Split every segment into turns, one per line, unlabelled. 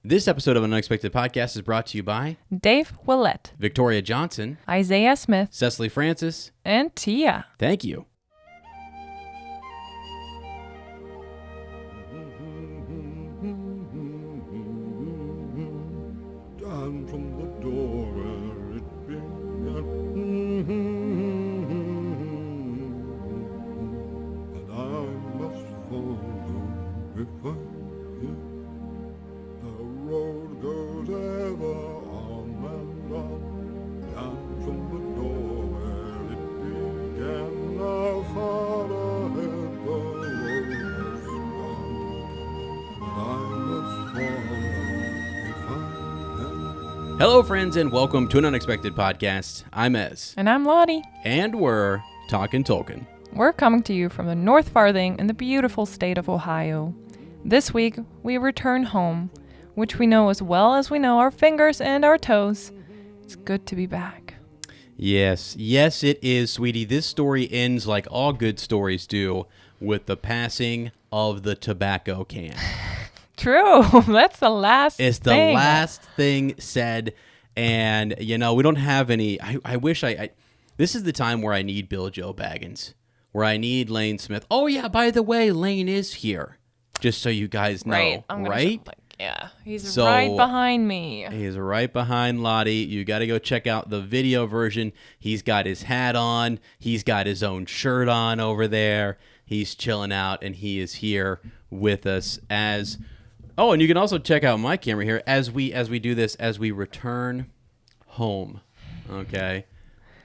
This episode of An Unexpected Podcast is brought to you by
Dave Willett,
Victoria Johnson,
Isaiah Smith,
Cecily Francis,
and Tia.
Thank you.
Down from the door where it began, and I must follow if I can. The road goes ever on and on, down from the door where it began. Now far ahead the road has gone, and I must follow if I can.
Hello, friends, and welcome to An Unexpected Podcast. I'm Ez,
And I'm Lottie.
and we're talking Tolkien.
We're coming to you from the North Farthing in the beautiful state of Ohio. This week, we return home, which we know as well as we know our fingers and our toes. It's good to be back.
Yes, it is, sweetie. This story ends like all good stories do, with the passing of the tobacco can.
True. That's the last
It's the
thing.
last thing said, and, you know, we don't have any... I wish I... This is the time where I need Bill Joe Baggins, where I need Lane Smith. Oh, yeah, by the way, Lane is here, just so you guys know,
Right. I'm gonna
right?
yeah. He's
So-
right behind me.
He's right behind Lottie. You got to go check out the video version. He's got his hat on. He's got his own shirt on over there. He's chilling out, and he is here with us as... Oh, and you can also check out my camera here as we do this, as we return home. Okay?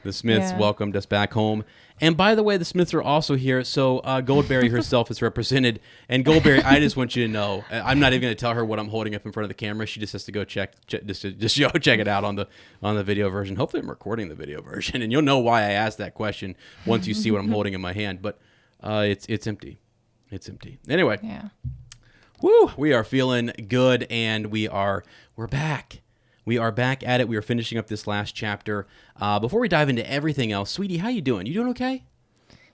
The Smiths
Yeah.
welcomed us back home. And by the way, the Smiths are also here, so Goldberry herself is represented. And Goldberry, I just want you to know, I'm not even going to tell her what I'm holding up in front of the camera. She just has to go check it out on the video version. Hopefully I'm recording the video version, and you'll know why I asked that question once you see what I'm holding in my hand. But it's empty. It's empty. Anyway.
Yeah.
Woo! We are feeling good, and we're back. We are back at it. We are finishing up this last chapter. Before we dive into everything else, sweetie, how you doing? You doing okay?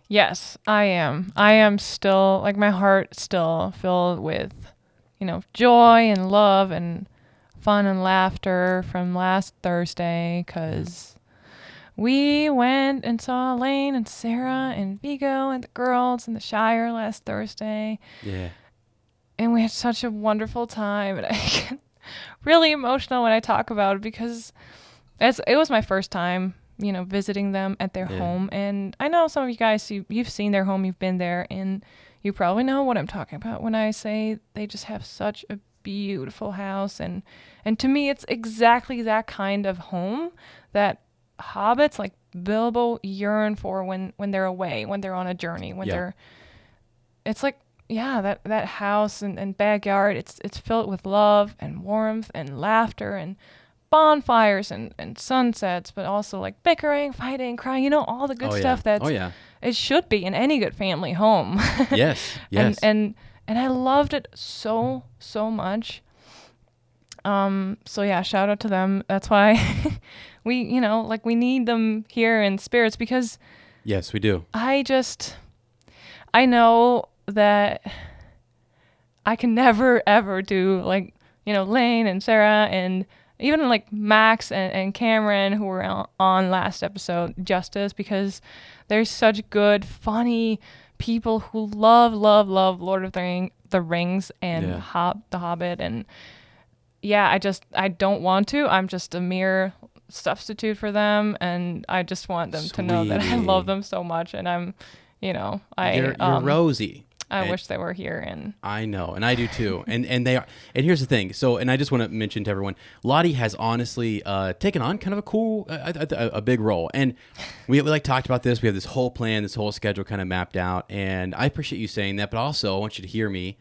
Yes, I am. I am still, like, my heart still filled with, joy and love and fun and laughter from last Thursday, because we went and saw Lane and Sarah and Vigo and the girls in the Shire last Thursday.
Yeah.
And we had such a wonderful time, and I get really emotional when I talk about it, because it was my first time, visiting them at their home. And I know some of you guys, you've seen their home, you've been there, and you probably know what I'm talking about when I say they just have such a beautiful house. And to me, it's exactly that kind of home that hobbits like Bilbo yearn for when they're away, when they're on a journey, it's like, yeah, that house and backyard, it's filled with love and warmth and laughter and bonfires and sunsets, but also like bickering, fighting, crying, all the good stuff that's it should be in any good family home.
Yes.
And I loved it so much. So yeah, shout out to them. That's why we need them here in spirits, because
Yes, we do.
I know that I can never, ever do, Lane and Sarah and even, Max and Cameron, who were on last episode, justice, because there's such good, funny people who love Lord of the Rings and The Hobbit. And, yeah, I don't want to. I'm just a mere substitute for them, and I just want them to know that I love them so much, and I'm, you're
Rosie.
I wish they were here. And
I know, and I do too. and they are. And here's the thing. So, and I just want to mention to everyone, Lottie has honestly taken on kind of a cool, a big role. And we talked about this. We have this whole plan, this whole schedule kind of mapped out. And I appreciate you saying that, but also I want you to hear me.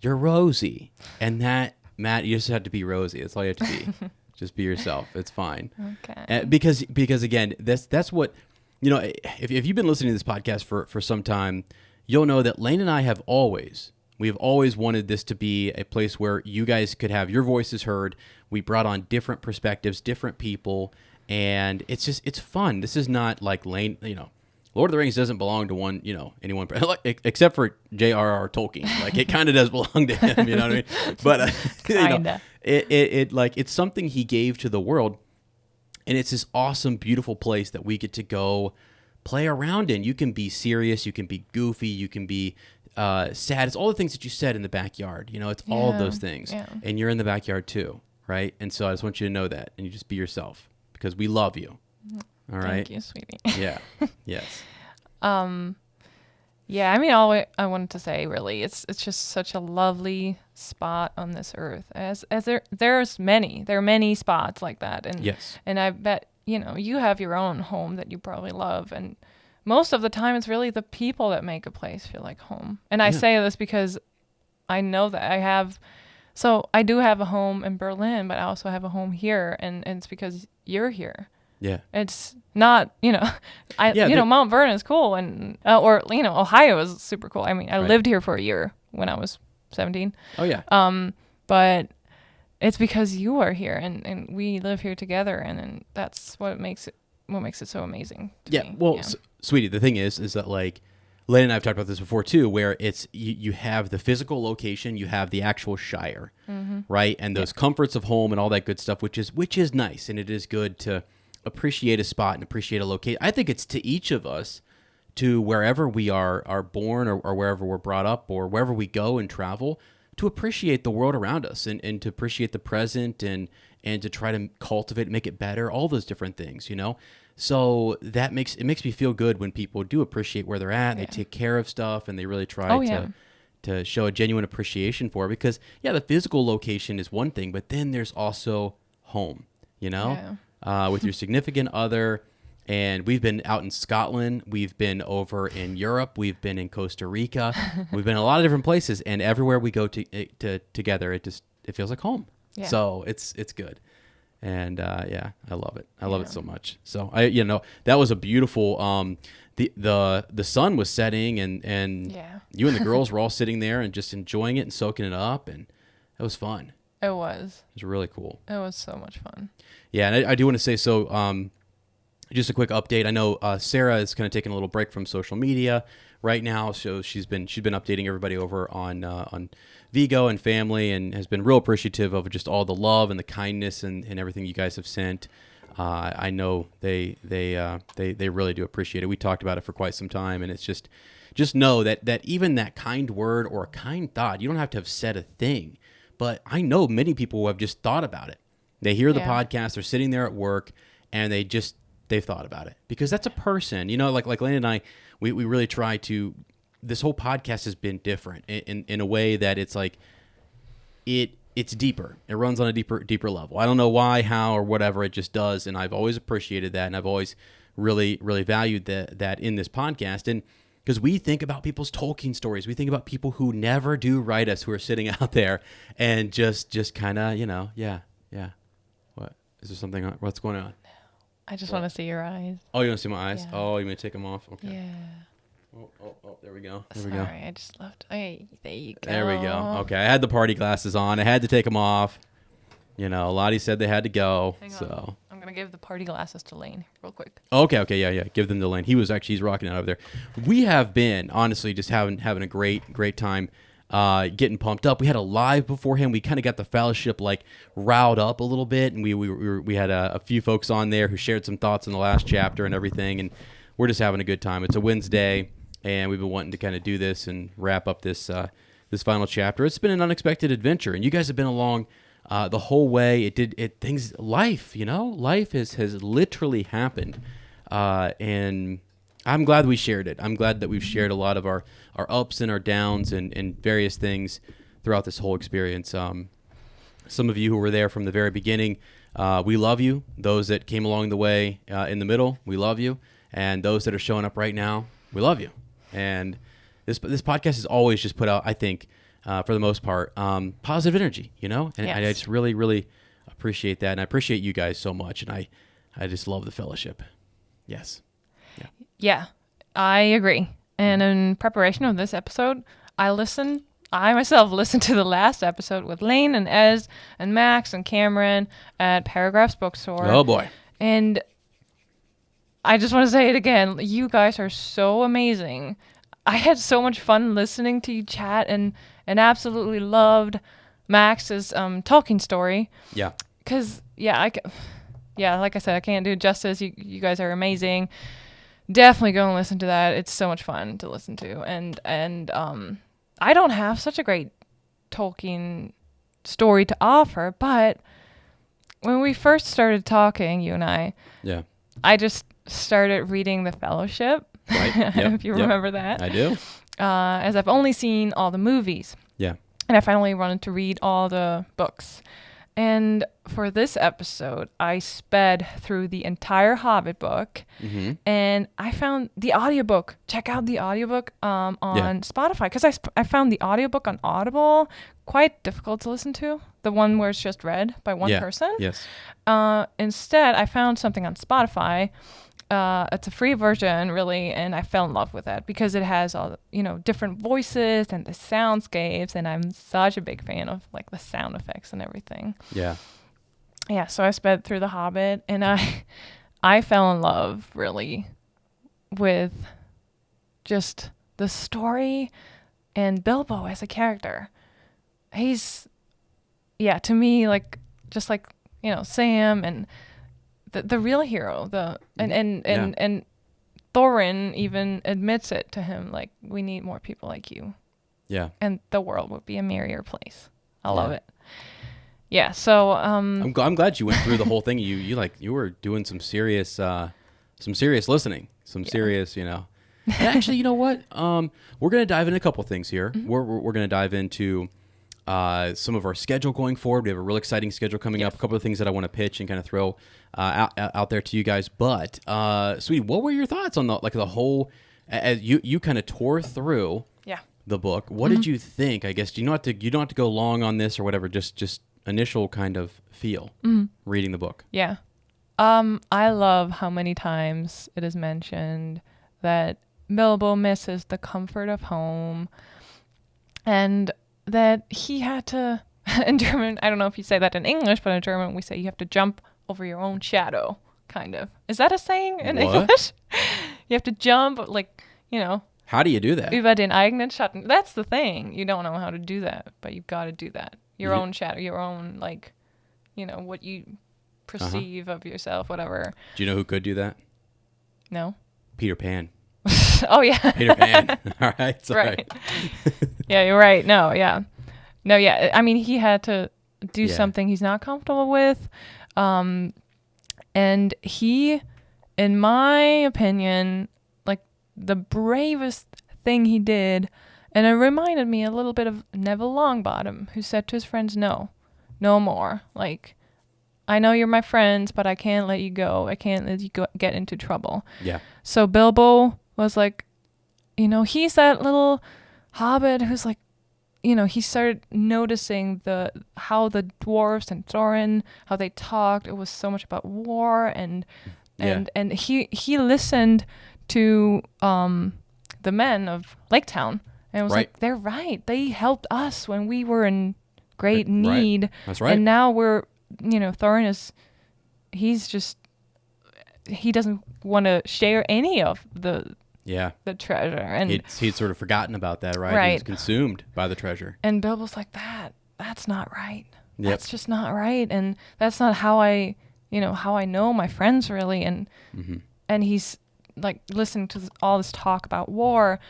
You're Rosie, and that, Matt, you just have to be Rosie. That's all you have to be. Just be yourself. It's fine.
Okay.
Because again, that's what, if you've been listening to this podcast for some time, you'll know that Lane and I have always wanted this to be a place where you guys could have your voices heard. We brought on different perspectives, different people, and it's fun. This is not like Lane, Lord of the Rings doesn't belong to one, anyone, except for J.R.R. Tolkien. Like, it kind of does belong to him, you know what I mean? But it's something he gave to the world, and it's this awesome, beautiful place that we get to go play around in. You can be serious, you can be goofy, you can be sad. It's all the things that you said in the backyard. It's all of those things, and you're in the backyard too, right? And so I just want you to know that, and you just be yourself because we love you. All right.
Thank you, sweetie.
Yeah. Yes.
Yeah, I mean, all I wanted to say really, it's just such a lovely spot on this earth. As there are many spots like that, and
yes,
and I bet you have your own home that you probably love, and most of the time it's really the people that make a place feel like home. And I say this because I know that I do have a home in Berlin, but I also have a home here, and it's because you're here.
Yeah.
It's not, Mount Vernon is cool, and Ohio is super cool. I mean, I lived here for a year when I was 17.
Oh yeah.
But it's because you are here, and we live here together, and that's what makes it so amazing to me.
Well, sweetie, the thing is that like Lane and I have talked about this before too, where it's you have the physical location, you have the actual Shire, right, and those comforts of home and all that good stuff, which is nice, and it is good to appreciate a spot and appreciate a location. I think it's to each of us, to wherever we are born or wherever we're brought up or wherever we go and travel, to appreciate the world around us and to appreciate the present and to try to cultivate, make it better, all those different things, So that makes me feel good when people do appreciate where they're at, and they take care of stuff, and they really try to show a genuine appreciation for it. Because the physical location is one thing, but then there's also home, with your significant other. And we've been out in Scotland, we've been over in Europe, we've been in Costa Rica, we've been in a lot of different places, and everywhere we go together, it feels like home. Yeah. So it's good. And I love it. I love it so much. So that was a beautiful. The sun was setting, and you and the girls were all sitting there and just enjoying it and soaking it up, and it was fun.
It was.
It was really cool.
It was so much fun.
Yeah, and I do want to say so. Just a quick update. I know Sarah is kind of taking a little break from social media right now, so she's been updating everybody over on Vigo and family, and has been real appreciative of just all the love and the kindness and everything you guys have sent. I know they really do appreciate it. We talked about it for quite some time, and it's just know that even that kind word or a kind thought, you don't have to have said a thing, but I know many people who have just thought about it. They hear the podcast, they're sitting there at work, and they've thought about it, because that's a person, like Lane and I, we really try to. This whole podcast has been different in a way that it's like it's deeper. It runs on a deeper level. I don't know why, how, or whatever. It just does, and I've always appreciated that, and I've always really, really valued that in this podcast. And because we think about people's Tolkien stories, we think about people who never do write us, who are sitting out there and just kind of, What is there something? What's going on?
I just want to see your eyes.
Oh, you want to see my eyes?
Yeah.
Oh, you want to take them off? Okay.
Yeah.
Oh, there we go.
Sorry, I just left. Hey, there you go.
There we go. Okay, I had the party glasses on. I had to take them off. Lottie said they had to go.
Hang on.
So
I'm going to give the party glasses to Lane real quick.
Okay, yeah. Give them to Lane. He's rocking out over there. We have been, honestly, just having a great time. Getting pumped up. We had a live beforehand. We kind of got the fellowship riled up a little bit, and we had a few folks on there who shared some thoughts in the last chapter and everything, and we're just having a good time. It's a Wednesday, and we've been wanting to kind of do this and wrap up this final chapter. It's been an unexpected adventure, and you guys have been along the whole way. Life has literally happened, and I'm glad we shared it. I'm glad that we've shared a lot of our ups and our downs and various things throughout this whole experience. Some of you who were there from the very beginning, we love you. Those that came along the way in the middle, we love you. And those that are showing up right now, we love you. And this podcast is always just put out, I think, for the most part, positive energy, And
yes.
I just really, really appreciate that. And I appreciate you guys so much. And I just love the fellowship. Yes.
Yeah, I agree. And in preparation of this episode, I myself listened to the last episode with Lane and Ez and Max and Cameron at Paragraphs Bookstore.
Oh boy.
And I just want to say it again. You guys are so amazing. I had so much fun listening to you chat and absolutely loved Max's Tolkien story.
Yeah.
Because, like I said, I can't do it justice. You guys are amazing. Definitely go and listen to that. It's so much fun to listen to. And I don't have such a great Tolkien story to offer, but when we first started talking, you and I just started reading The Fellowship.
Right.
If you remember that.
I do.
As I've only seen all the movies.
Yeah.
And I finally wanted to read all the books. And for this episode, I sped through the entire Hobbit book, and I found the audiobook. Check out the audiobook on Spotify, because I found the audiobook on Audible quite difficult to listen to, the one where it's just read by one person.
Yes.
Instead, I found something on Spotify. It's a free version, really, and I fell in love with it because it has all different voices and the soundscapes, and I'm such a big fan of like the sound effects and everything.
Yeah.
Yeah, so I sped through The Hobbit, and I fell in love really with just the story and Bilbo as a character. He's to me like just like Sam and the real hero, and Thorin even admits it to him, like, we need more people like you.
Yeah.
And the world would be a merrier place. I love it. Yeah. So
I'm glad you went through the whole thing. You were doing some serious listening, some serious, And actually, you know what? We're gonna dive into a couple things here. We're gonna dive into some of our schedule going forward. We have a real exciting schedule coming up. A couple of things that I want to pitch and kind of throw out there to you guys. But sweetie, what were your thoughts on the whole? As you kind of tore through the book. What did you think? I guess you don't have to go long on this or whatever. Just initial kind of feel reading the book.
Yeah. I love how many times it is mentioned that Bilbo misses the comfort of home, and that he had to, in German, I don't know if you say that in English, but in German we say you have to jump over your own shadow, kind of. Is that a saying in English? You have to jump,
How do you do that?
Über den eigenen Schatten. That's the thing. You don't know how to do that, but you've got to do that. Your own shadow, your own, what you perceive of yourself, whatever.
Do you know who could do that?
No.
Peter Pan.
Oh, yeah.
Peter Pan. All right. Sorry.
Right. Yeah, you're right. No, yeah. I mean, he had to do something he's not comfortable with. And he, in my opinion, the bravest thing he did, and it reminded me a little bit of Neville Longbottom, who said to his friends, no more. I know you're my friends, but I can't let you go. I can't let you get into trouble. Yeah. So Bilbo was he's that little hobbit who's he started noticing how the dwarves and Thorin, how they talked. It was so much about war, and he listened to the men of Lake Town, and was they're right. They helped us when we were in great need. Right. That's right. And now we're, Thorin he doesn't want to share any of the treasure, and
he'd sort of forgotten about that, right? He was consumed by the treasure.
And Bilbo's like, that's not right. Yep. That's just not right, and that's not how I know my friends really, and he's listening to all this talk about war,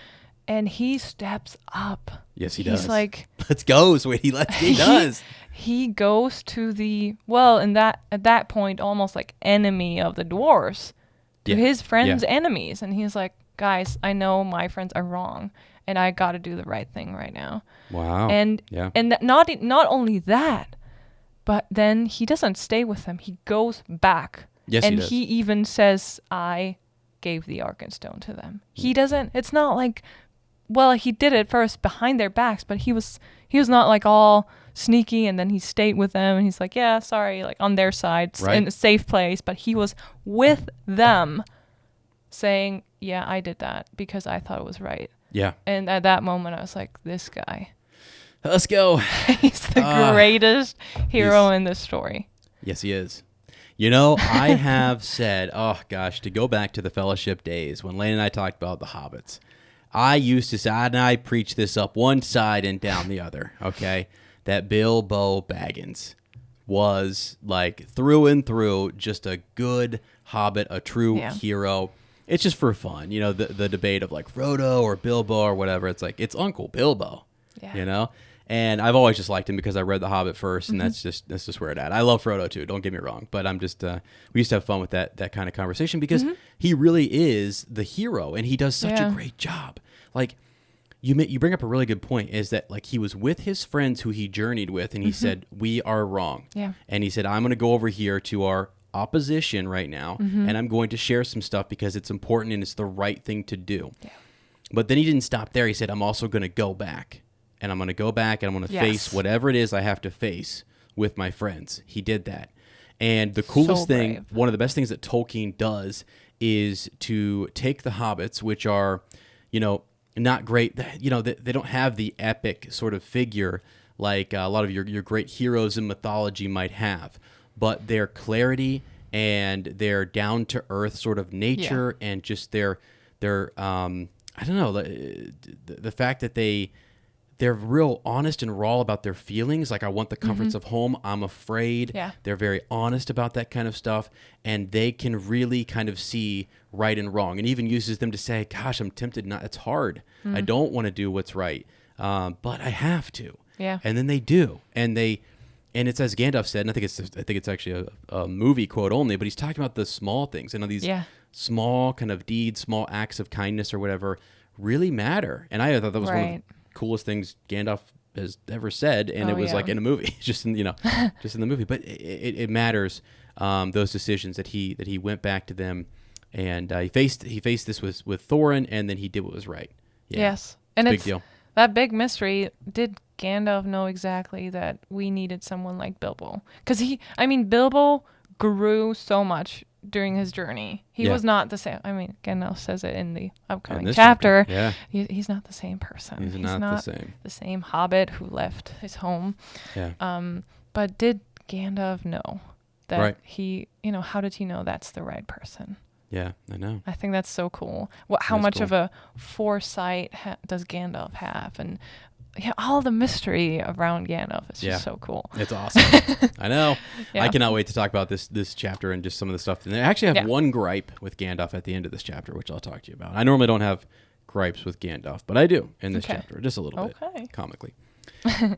and he steps up.
Yes, he does.
He's like,
let's go, sweetie. He does.
He goes to at that point, almost enemy of the dwarves, to his friends' enemies. And he's like, guys, I know my friends are wrong, and I got to do the right thing right now.
Wow.
And not only that, but then he doesn't stay with them. He goes back.
Yes,
and
he does.
He even says, I gave the Arkenstone to them. He doesn't, it's not he did it first behind their backs, but he was not all sneaky, and then he stayed with them, and he's like, yeah, sorry, on their side, in a safe place, but he was with them saying, yeah, I did that because I thought it was right. Yeah. And at that moment I was like, this guy,
let's go.
He's the greatest hero in this story.
Yes, he is. You know, I have said, oh gosh, to go back to the Fellowship days when Lane and I talked about the Hobbits, I used to say, and I preach this up one side and down the other, okay, that Bilbo Baggins was like through and through just a good Hobbit, a true hero. It's just for fun, you know, the debate of like Frodo or Bilbo or whatever. It's like, it's Uncle Bilbo, you know? And I've always just liked him because I read The Hobbit first, and that's just where it at. I love Frodo too, don't get me wrong, but I'm just we used to have fun with that kind of conversation because he really is the hero, and he does such a great job. Like you bring up a really good point, is that like he was with his friends who he journeyed with, and he said, "We are wrong," and he said, "I'm going to go over here to our opposition right now, and I'm going to share some stuff because it's important and it's the right thing to do." But then he didn't stop there. He said, "I'm also going to go back." And I'm going to go back and I'm going to face whatever it is I have to face with my friends. He did that. And the coolest thing, one of the best things that Tolkien does is to take the hobbits, which are, you know, not great. You know, they don't have the epic sort of figure like a lot of your great heroes in mythology might have. But their clarity and their down-to-earth sort of nature and just their I don't know, the fact that they're real honest and raw about their feelings. Like, I want the comforts of home. I'm afraid. They're very honest about that kind of stuff. And they can really kind of see right and wrong, and even uses them to say, gosh, I'm tempted not. It's hard. I don't want to do what's right. But I have to. And then they do. And it's as Gandalf said, and I think it's actually a movie quote only, but he's talking about the small things. And these small kind of deeds, small acts of kindness or whatever really matter. And I thought that was one of the coolest things Gandalf has ever said, and it was like in a movie, just in just in the movie. But it matters, those decisions that he went back to them, and he faced this with Thorin, and then he did what was right.
Yes, and
it's a big deal.
That big mystery. Did Gandalf know exactly that we needed someone like Bilbo? Because Bilbo grew so much during his journey. He was not the same. I mean, Gandalf says it in the upcoming chapter. He's not the same person.
He's not
the same hobbit who left his home. But did Gandalf know that he, how did he know that's the right person?
Yeah, I know.
I think that's so cool. How much of a foresight does Gandalf have? And all the mystery around Gandalf is just so cool.
It's awesome. I know. I cannot wait to talk about this chapter and just some of the stuff. And I actually have one gripe with Gandalf at the end of this chapter, which I'll talk to you about. I normally don't have gripes with Gandalf, but I do in this chapter, just a little bit, comically.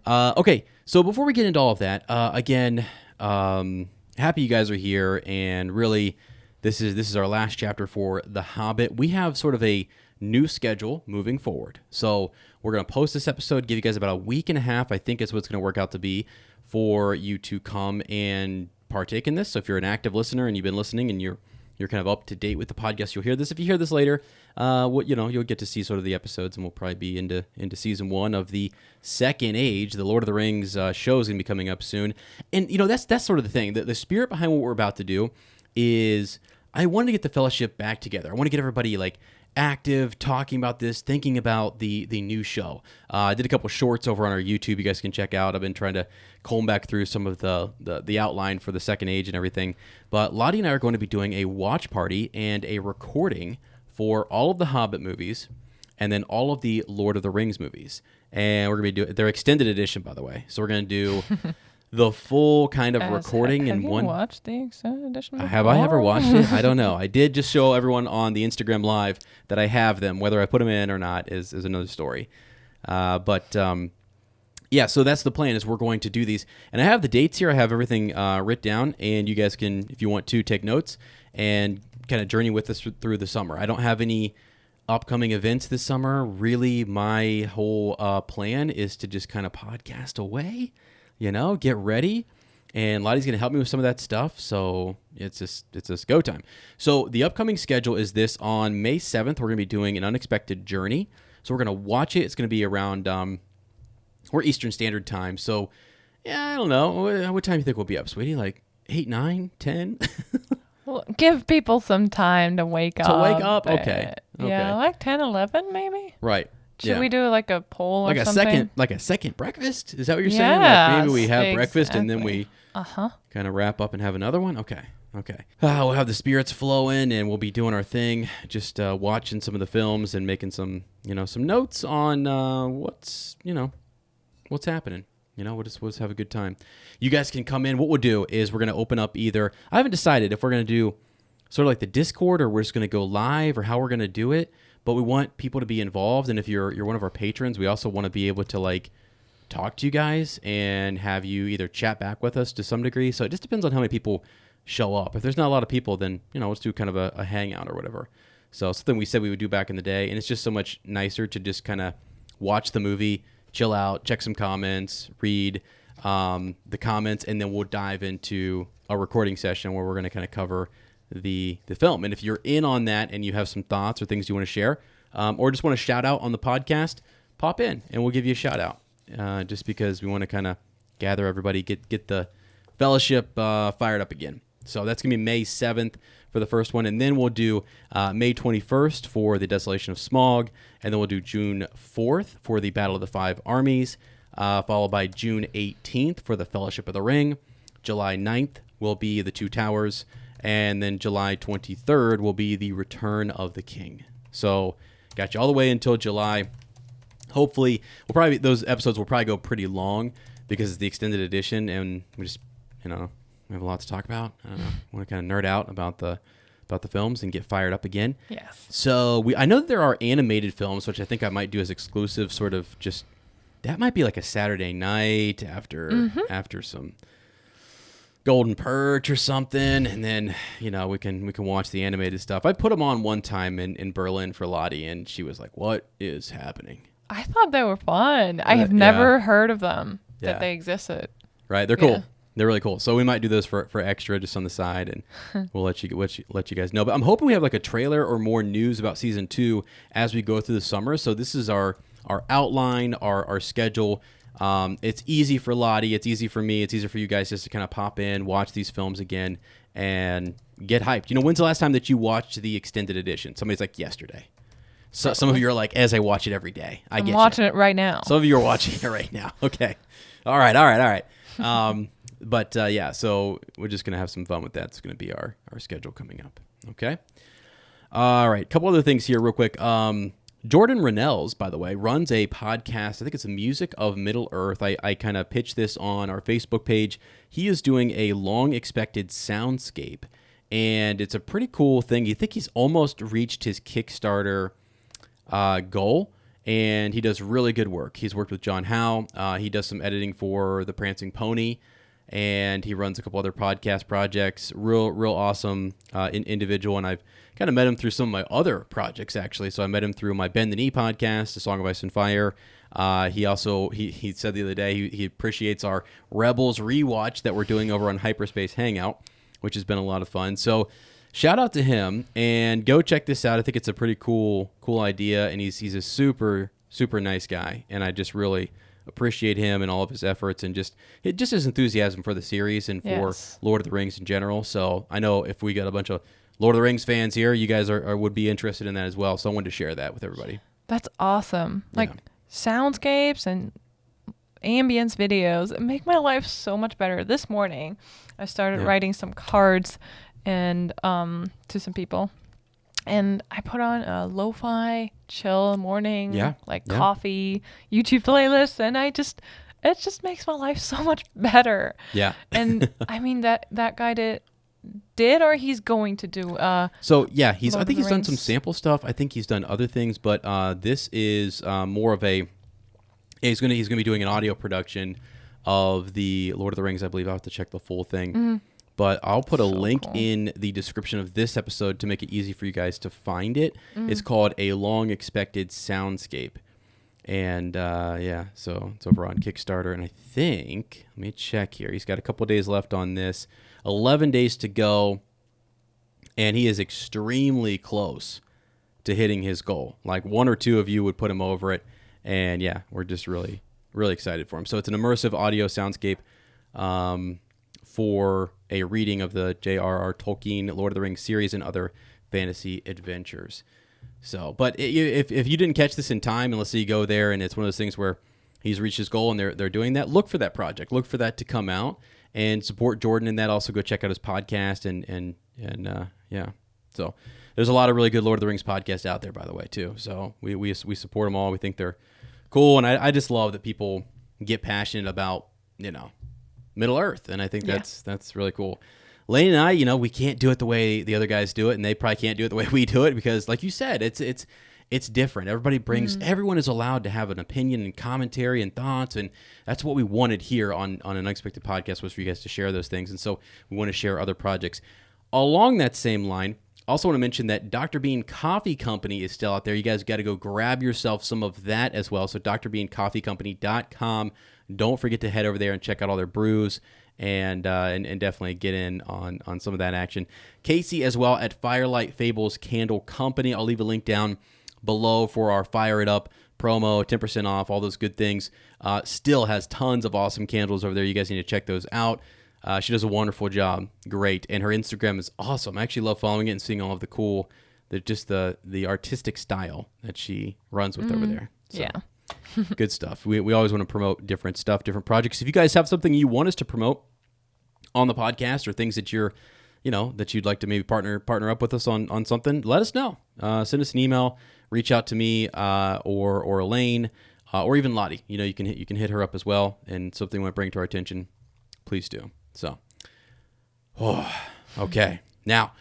Okay, so before we get into all of that, again, happy you guys are here, and really, this is our last chapter for The Hobbit. We have sort of a new schedule moving forward. So we're going to post this episode, give you guys about a week and a half, I think is what it's going to work out to be, for you to come and partake in this. So if you're an active listener and you've been listening and you're kind of up to date with the podcast, you'll hear this. If you hear this later, you'll get to see sort of the episodes, and we'll probably be into season 1 of the Second Age. The Lord of the Rings show is going to be coming up soon. And, that's sort of the thing. The spirit behind what we're about to do is I wanted to get the fellowship back together. I want to get everybody like active, talking about this, thinking about the new show. I did a couple shorts over on our YouTube you guys can check out. I've been trying to comb back through some of the outline for the Second Age and everything. But Lottie and I are going to be doing a watch party and a recording for all of the Hobbit movies and then all of the Lord of the Rings movies. And we're going to be doing their extended edition, by the way. So we're going to do the full kind of recording in one.
Have you watched the extended edition before?
Have I ever watched it? I don't know. I did just show everyone on the Instagram Live that I have them. Whether I put them in or not is another story. So that's the plan, is we're going to do these. And I have the dates here. I have everything written down, and you guys can, if you want to, take notes and kind of journey with us through the summer. I don't have any upcoming events this summer. Really, my whole plan is to just kind of podcast away. Get ready, and Lottie's going to help me with some of that stuff, so it's just go time. So the upcoming schedule is this: on May 7th, we're going to be doing An Unexpected Journey, so we're going to watch it. It's going to be around, we're Eastern Standard Time, so, I don't know, what time do you think we'll be up, sweetie, like 8, 9, 10?
Well, give people some time to wake up.
Okay.
Yeah, like 10, 11 maybe?
Right.
Should we do like a poll or something?
A second breakfast? Is that what you're saying?
Yeah,
like maybe we have breakfast and then we kind of wrap up and have another one? Okay. Okay. We'll have the spirits flowing, and we'll be doing our thing, just watching some of the films and making some notes on what's happening. We'll just have a good time. You guys can come in. What we'll do is we're going to open up either, I haven't decided if we're going to do sort of like the Discord or we're just going to go live or how we're going to do it, but we want people to be involved. And if you're one of our patrons, we also want to be able to like talk to you guys and have you either chat back with us to some degree. So it just depends on how many people show up. If there's not a lot of people, then, let's do kind of a hangout or whatever. So something we said we would do back in the day. And it's just so much nicer to just kind of watch the movie, chill out, check some comments, read the comments, and then we'll dive into a recording session where we're going to kind of cover the film. And if you're in on that and you have some thoughts or things you want to share or just want to shout out on the podcast, pop in and we'll give you a shout out just because we want to kind of gather everybody, get the fellowship fired up again. So that's going to be May 7th for the first one. And then we'll do May 21st for the Desolation of Smaug. And then we'll do June 4th for the Battle of the Five Armies, followed by June 18th for the Fellowship of the Ring. July 9th will be the Two Towers. And then July 23rd will be the Return of the King. So got you all the way until July. Hopefully, those episodes will probably go pretty long because it's the extended edition. And we just, we have a lot to talk about. I don't know. I want to kind of nerd out about the films and get fired up again.
Yes.
So I know that there are animated films, which I think I might do as exclusive, sort of just that might be like a Saturday night after some Golden Perch or something, and then we can watch the animated stuff. I put them on one time in Berlin for Lottie, and she was like, "What is happening?"
I thought they were fun. I have never heard of them that they existed.
Right, they're cool. Yeah. They're really cool. So we might do those for extra just on the side, and we'll let you guys know. But I'm hoping we have like a trailer or more news about season 2 as we go through the summer. So this is our outline, our schedule. It's easy for Lottie. It's easy for me. It's easy for you guys just to kind of pop in, watch these films again, and get hyped. When's the last time that you watched the extended edition? Somebody's like, yesterday. So some of you are like, as I watch it every day. I'm
watching it right now.
Some of you are watching it right now. Okay. All right. But so we're just going to have some fun with that. It's going to be our schedule coming up. Okay. All right. Couple other things here real quick. Jordan Rennells, by the way, runs a podcast. I think it's the Music of Middle-earth. I kind of pitched this on our Facebook page. He is doing a long-expected soundscape, and it's a pretty cool thing. You think he's almost reached his Kickstarter goal, and he does really good work. He's worked with John Howe. He does some editing for The Prancing Pony, and he runs a couple other podcast projects. Real awesome individual, and I've kind of met him through some of my other projects, actually. So I met him through my Bend the Knee podcast, A Song of Ice and Fire. He also he said the other day he appreciates our Rebels rewatch that we're doing over on Hyperspace Hangout, which has been a lot of fun. So shout out to him, and go check this out. I think it's a pretty cool idea, and he's a super nice guy, and I just really appreciate him and all of his efforts and just his enthusiasm for the series and for Lord of the Rings in general. So I know if we got a bunch of Lord of the Rings fans here, you guys would be interested in that as well. So I wanted to share that with everybody.
That's awesome. Like soundscapes and ambience videos make my life so much better. This morning, I started writing some cards and to some people. And I put on a lo-fi chill morning, coffee, YouTube playlist, and it just makes my life so much better. Yeah. And I mean that guy did or he's going to do. I think he's done some sample stuff. I think he's done other things, but this is more of a. He's gonna be doing an audio production of the Lord of the Rings. I believe I'll have to check the full thing. Mm-hmm. But I'll put a link in the description of this episode to make it easy for you guys to find it. Mm-hmm. It's called A Long Expected Soundscape. And, so it's over on Kickstarter. And I think, let me check here. He's got a couple days left on this. 11 days to go. And he is extremely close to hitting his goal. Like one or two of you would put him over it. And, we're just really, really excited for him. So it's an immersive audio soundscape for a reading of the J.R.R. Tolkien Lord of the Rings series and other fantasy adventures. So, but if you didn't catch this in time, and let's say you go there and it's one of those things where he's reached his goal and they're doing that, look for that project. Look for that to come out.
and support Jordan in that. Also, go check out his podcast and yeah. So there's a lot of really good Lord of the Rings podcasts out there, by the way, too. So we support them all. We think they're cool, and I just love that people get passionate about Middle Earth, and I think that's really cool. Lane and I, we can't do it the way the other guys do it, and they probably can't do it the way we do it because, like you said, it's different. Everybody brings, everyone is allowed to have an opinion and commentary and thoughts, and that's what we wanted here on an Unexpected Podcast, was for you guys to share those things, and so we want to share other projects. Along that same line, also want to mention that Dr. Bean Coffee Company is still out there. You guys got to go grab yourself some of that as well. So drbeancoffeecompany.com. Don't forget to head over there and check out all their brews and definitely get in on some of that action. Casey as well at Firelight Fables Candle Company. I'll leave a link down below for our Fire It Up promo, 10% off, all those good things. Still has tons of awesome candles over there. You guys need to check those out. She does a wonderful job. Great. And her Instagram is awesome. I actually love following it and seeing all of the cool, the artistic style that she runs with over there. So,
yeah.
Good stuff. We always want to promote different stuff, different projects. If you guys have something you want us to promote on the podcast or things that you're, that you'd like to maybe partner up with us on something, let us know. Send us an email, reach out to me or Elaine or even Lottie. You can hit her up as well, and something you want to bring to our attention, please do. So, okay. Now,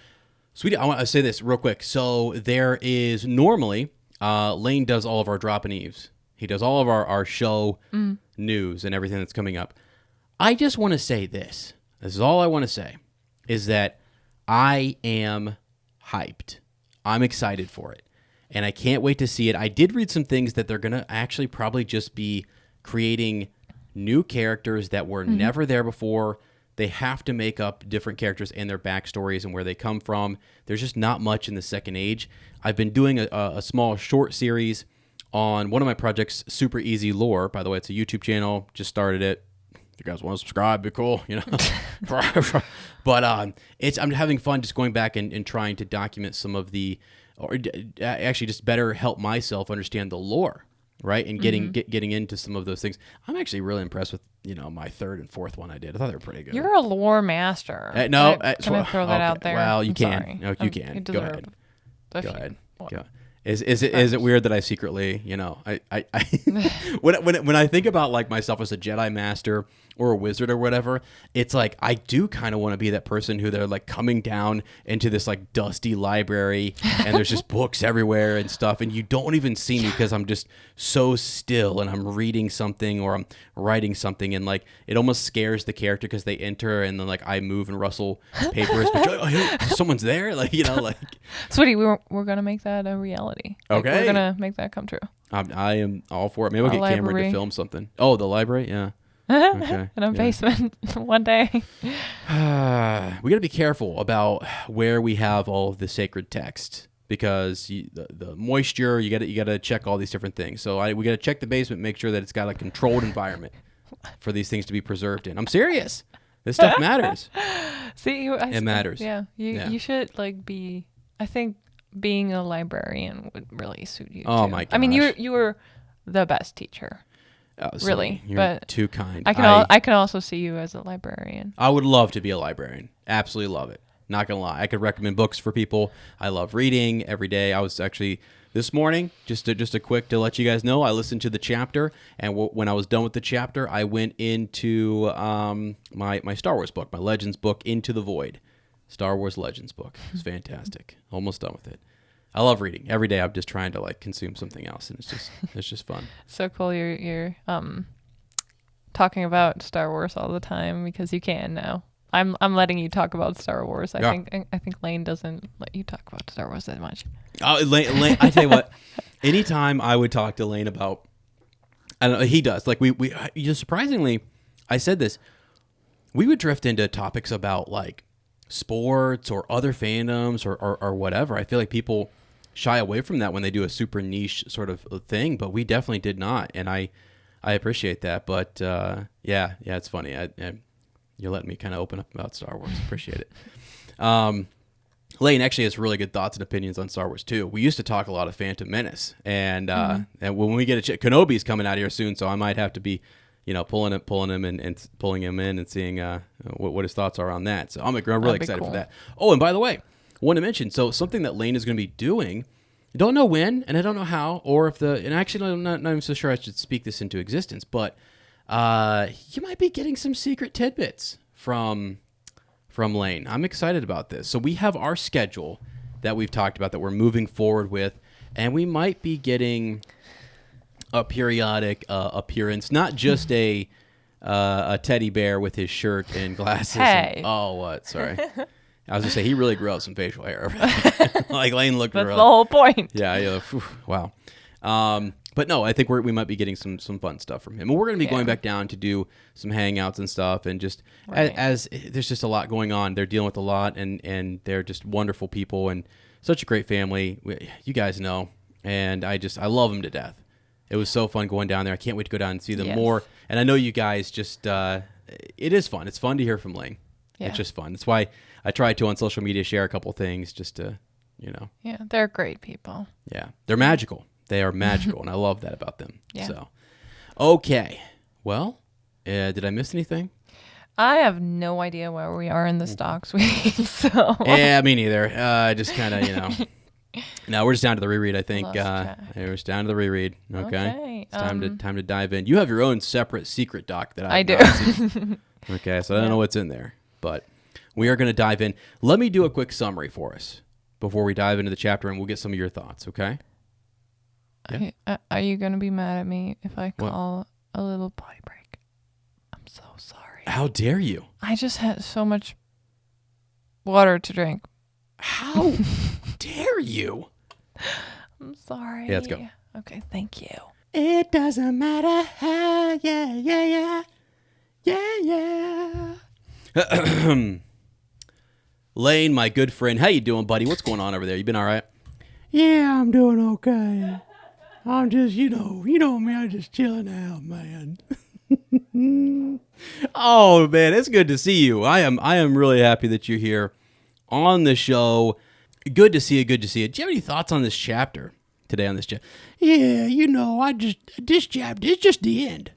sweetie, I want to say this real quick. So there is normally, Lane does all of our Drop and Eves. He does all of our show news and everything that's coming up. I just want to say this. This is all I want to say, is that I am hyped. I'm excited for it, and I can't wait to see it. I did read some things that they're going to actually probably just be creating new characters that were never there before. They have to make up different characters and their backstories and where they come from. There's just not much in the Second Age. I've been doing a small short series on one of my projects, Super Easy Lore. By the way, it's a YouTube channel. Just started it. If you guys want to subscribe, be cool, But I'm having fun just going back and trying to document some of the, or actually just better help myself understand the lore, right? And getting into some of those things. I'm actually really impressed with, my third and fourth one I did. I thought they were pretty good.
You're a lore master.
Can
I throw that out there?
Well, you
I'm
can.
sorry.
No, you can. Go ahead.
Go
ahead. Go. Is it weird that I secretly, I when I think about like myself as a Jedi Master or a wizard or whatever, it's like I do kind of want to be that person who they're like coming down into this like dusty library and there's just books everywhere and stuff, and you don't even see me because I'm just so still and I'm reading something or I'm writing something, and like it almost scares the character because they enter and then like I move and rustle papers, but you're like, oh, hey, someone's there, like like.
Sweetie, we're gonna make that a reality.
Okay,
we're gonna make that come true.
I am all for it. Maybe we'll get Cameron to film something. Oh, the library, yeah. Okay.
In a basement one day.
We got to be careful about where we have all of the sacred text because the moisture, you got to check all these different things. So we got to check the basement, make sure that it's got a controlled environment for these things to be preserved in. I'm serious. This stuff matters.
See,
it matters.
Yeah, you should like be. I think being a librarian would really suit you.
Oh
too.
my gosh.
I mean, you were the best teacher.
Oh,
really,
you're
but
too kind.
I can also see you as a librarian.
I would love to be a librarian. Absolutely love it. Not gonna lie, I could recommend books for people. I love reading every day. I was actually this morning, just a quick to let you guys know, I listened to the chapter, and when I was done with the chapter, I went into my Star Wars book, my Legends book, Into the Void. Star Wars Legends book. It's fantastic. Almost done with it. I love reading. Every day I'm just trying to like consume something else, and it's just fun.
So cool you're talking about Star Wars all the time because you can now. I'm letting you talk about Star Wars. I think Lane doesn't let you talk about Star Wars that much.
Lane, I tell you what, anytime I would talk to Lane about, I don't know, he does. Like we surprisingly, I said this, we would drift into topics about like sports or other fandoms or whatever. I feel like people shy away from that when they do a super niche sort of thing, but we definitely did not, and I appreciate that. But yeah, it's funny. You're letting me kind of open up about Star Wars. Appreciate it. Lane actually has really good thoughts and opinions on Star Wars too. We used to talk a lot of Phantom Menace, and when we get Kenobi's coming out here soon, so I might have to be pulling him and pulling him in and seeing what his thoughts are on that. So I'm really excited for that. Oh, and by the way, I want to mention, so something that Lane is going to be doing, I don't know when, and I don't know how, or if and actually I'm not even so sure I should speak this into existence, but you might be getting some secret tidbits from Lane. I'm excited about this. So we have our schedule that we've talked about that we're moving forward with, and we might be getting a periodic appearance, not just a teddy bear with his shirt and glasses.
Hey.
What? Sorry. I was going to say, he really grew out some facial hair. Like Lane looked
That's
really...
the whole point.
Yeah. Wow. But no, I think we might be getting some fun stuff from him. And we're going to be going back down to do some hangouts and stuff. And just as there's just a lot going on. They're dealing with a lot, and they're just wonderful people and such a great family. You guys know. And I love them to death. It was so fun going down there. I can't wait to go down and see them more. And I know you guys just, it is fun. It's fun to hear from Lane. Yeah. It's just fun. That's why I try to on social media share a couple things just to,
Yeah, they're great people.
Yeah, they're magical. They are magical, and I love that about them.
Yeah.
So, okay. Well, did I miss anything?
I have no idea where we are in the stock suite. So
Yeah, me neither. Just kind of, No, we're just down to the reread, I think. We're just down to the reread. Okay. It's time to dive in. You have your own separate secret doc that I
do.
Okay, so I don't know what's in there, but we are going to dive in. Let me do a quick summary for us before we dive into the chapter, and we'll get some of your thoughts, okay? Yeah.
Are you going to be mad at me if I call a little potty break? I'm so sorry.
How dare you?
I just had so much water to drink.
How dare you?
I'm sorry.
Yeah, let's go.
Okay, thank you.
It doesn't matter how, yeah. Lane, my good friend, how you doing, buddy? What's going on over there? You been all right?
Yeah, I'm doing okay. I'm just, you know me, I'm just chilling out, man.
Oh, man, it's good to see you. I am really happy that you're here on the show. Good to see you. Do you have any thoughts on this chapter today on this chapter?
Yeah, this chapter, it's just the end.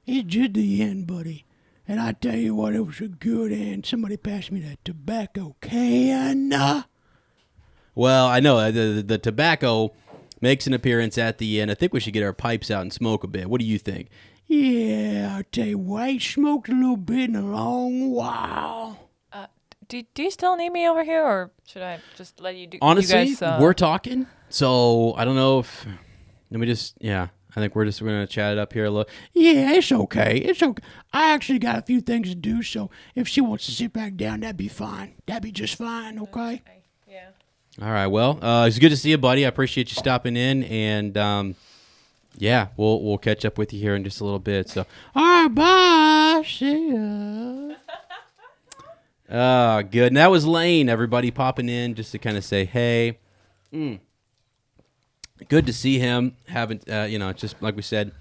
It's just the end, buddy. And I tell you what, it was a good end. Somebody passed me that tobacco can.
Well, I know the tobacco makes an appearance at the end. I think we should get our pipes out and smoke a bit. What do you think?
Yeah, I tell you what, I ain't smoked a little bit in a long while.
Do you still need me over here, or should I just let you do?
Honestly,
you guys,
we're talking, so I don't know if. Let me just. Yeah, I think we're gonna chat it up here a little.
Yeah, it's okay. It's okay. I actually got a few things to do, so if she wants to sit back down, that'd be fine. That'd be just fine. Okay.
Yeah.
All right. Well, it's good to see you, buddy. I appreciate you stopping in, and yeah, we'll catch up with you here in just a little bit. So,
all right, bye. See ya.
Good. And that was Lane, everybody popping in just to kind of say, hey. Good to see him. Haven't, just like we said,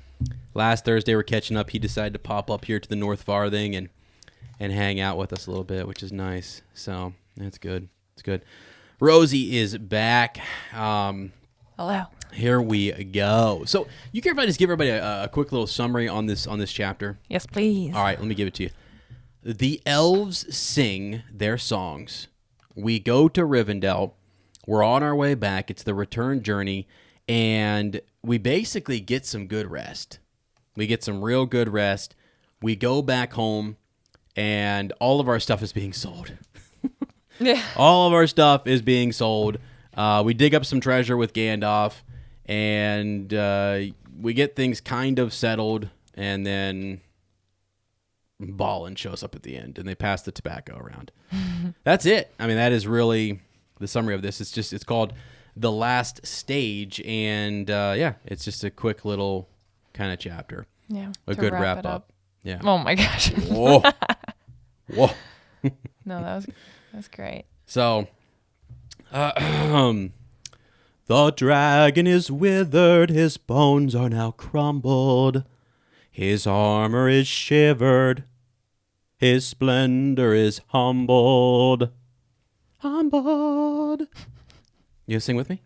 last Thursday we're catching up. He decided to pop up here to the North Farthing and hang out with us a little bit, which is nice. So that's good. It's good. Rosie is back.
Hello.
Here we go. So you care if I just give everybody a quick little summary on this chapter?
Yes, please.
All right, let me give it to you. The elves sing their songs. We go to Rivendell. We're on our way back. It's the return journey, and we basically get some good rest. We get some real good rest. We go back home, and all of our stuff is being sold.
Yeah.
All of our stuff is being sold. We dig up some treasure with Gandalf, and we get things kind of settled, and then Balin shows up at the end, and they pass the tobacco around. That's it. I mean, that is really the summary of this. It's called The Last Stage, and it's just a quick little kind of chapter.
Yeah.
A good wrap up. Yeah.
Oh my gosh.
Whoa. Whoa.
No, that's great.
So, the dragon is withered, his bones are now crumbled, his armor is shivered, his splendor is humbled. Humbled. You gonna sing with me?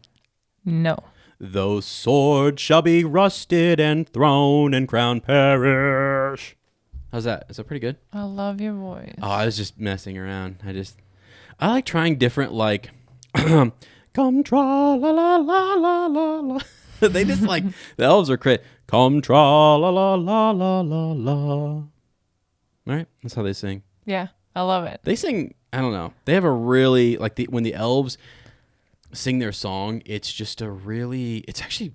No.
Those swords shall be rusted and thrown and crown perish. How's that? Is that pretty good?
I love your voice.
Oh, I was just messing around. I like trying different, like, come tra la la la la la la. They just like, the elves are crazy. Come tra la la la la la la. All right, that's how they sing.
Yeah, I love it.
They sing, I don't know. They have a really, like, when the elves sing their song, it's just it's actually,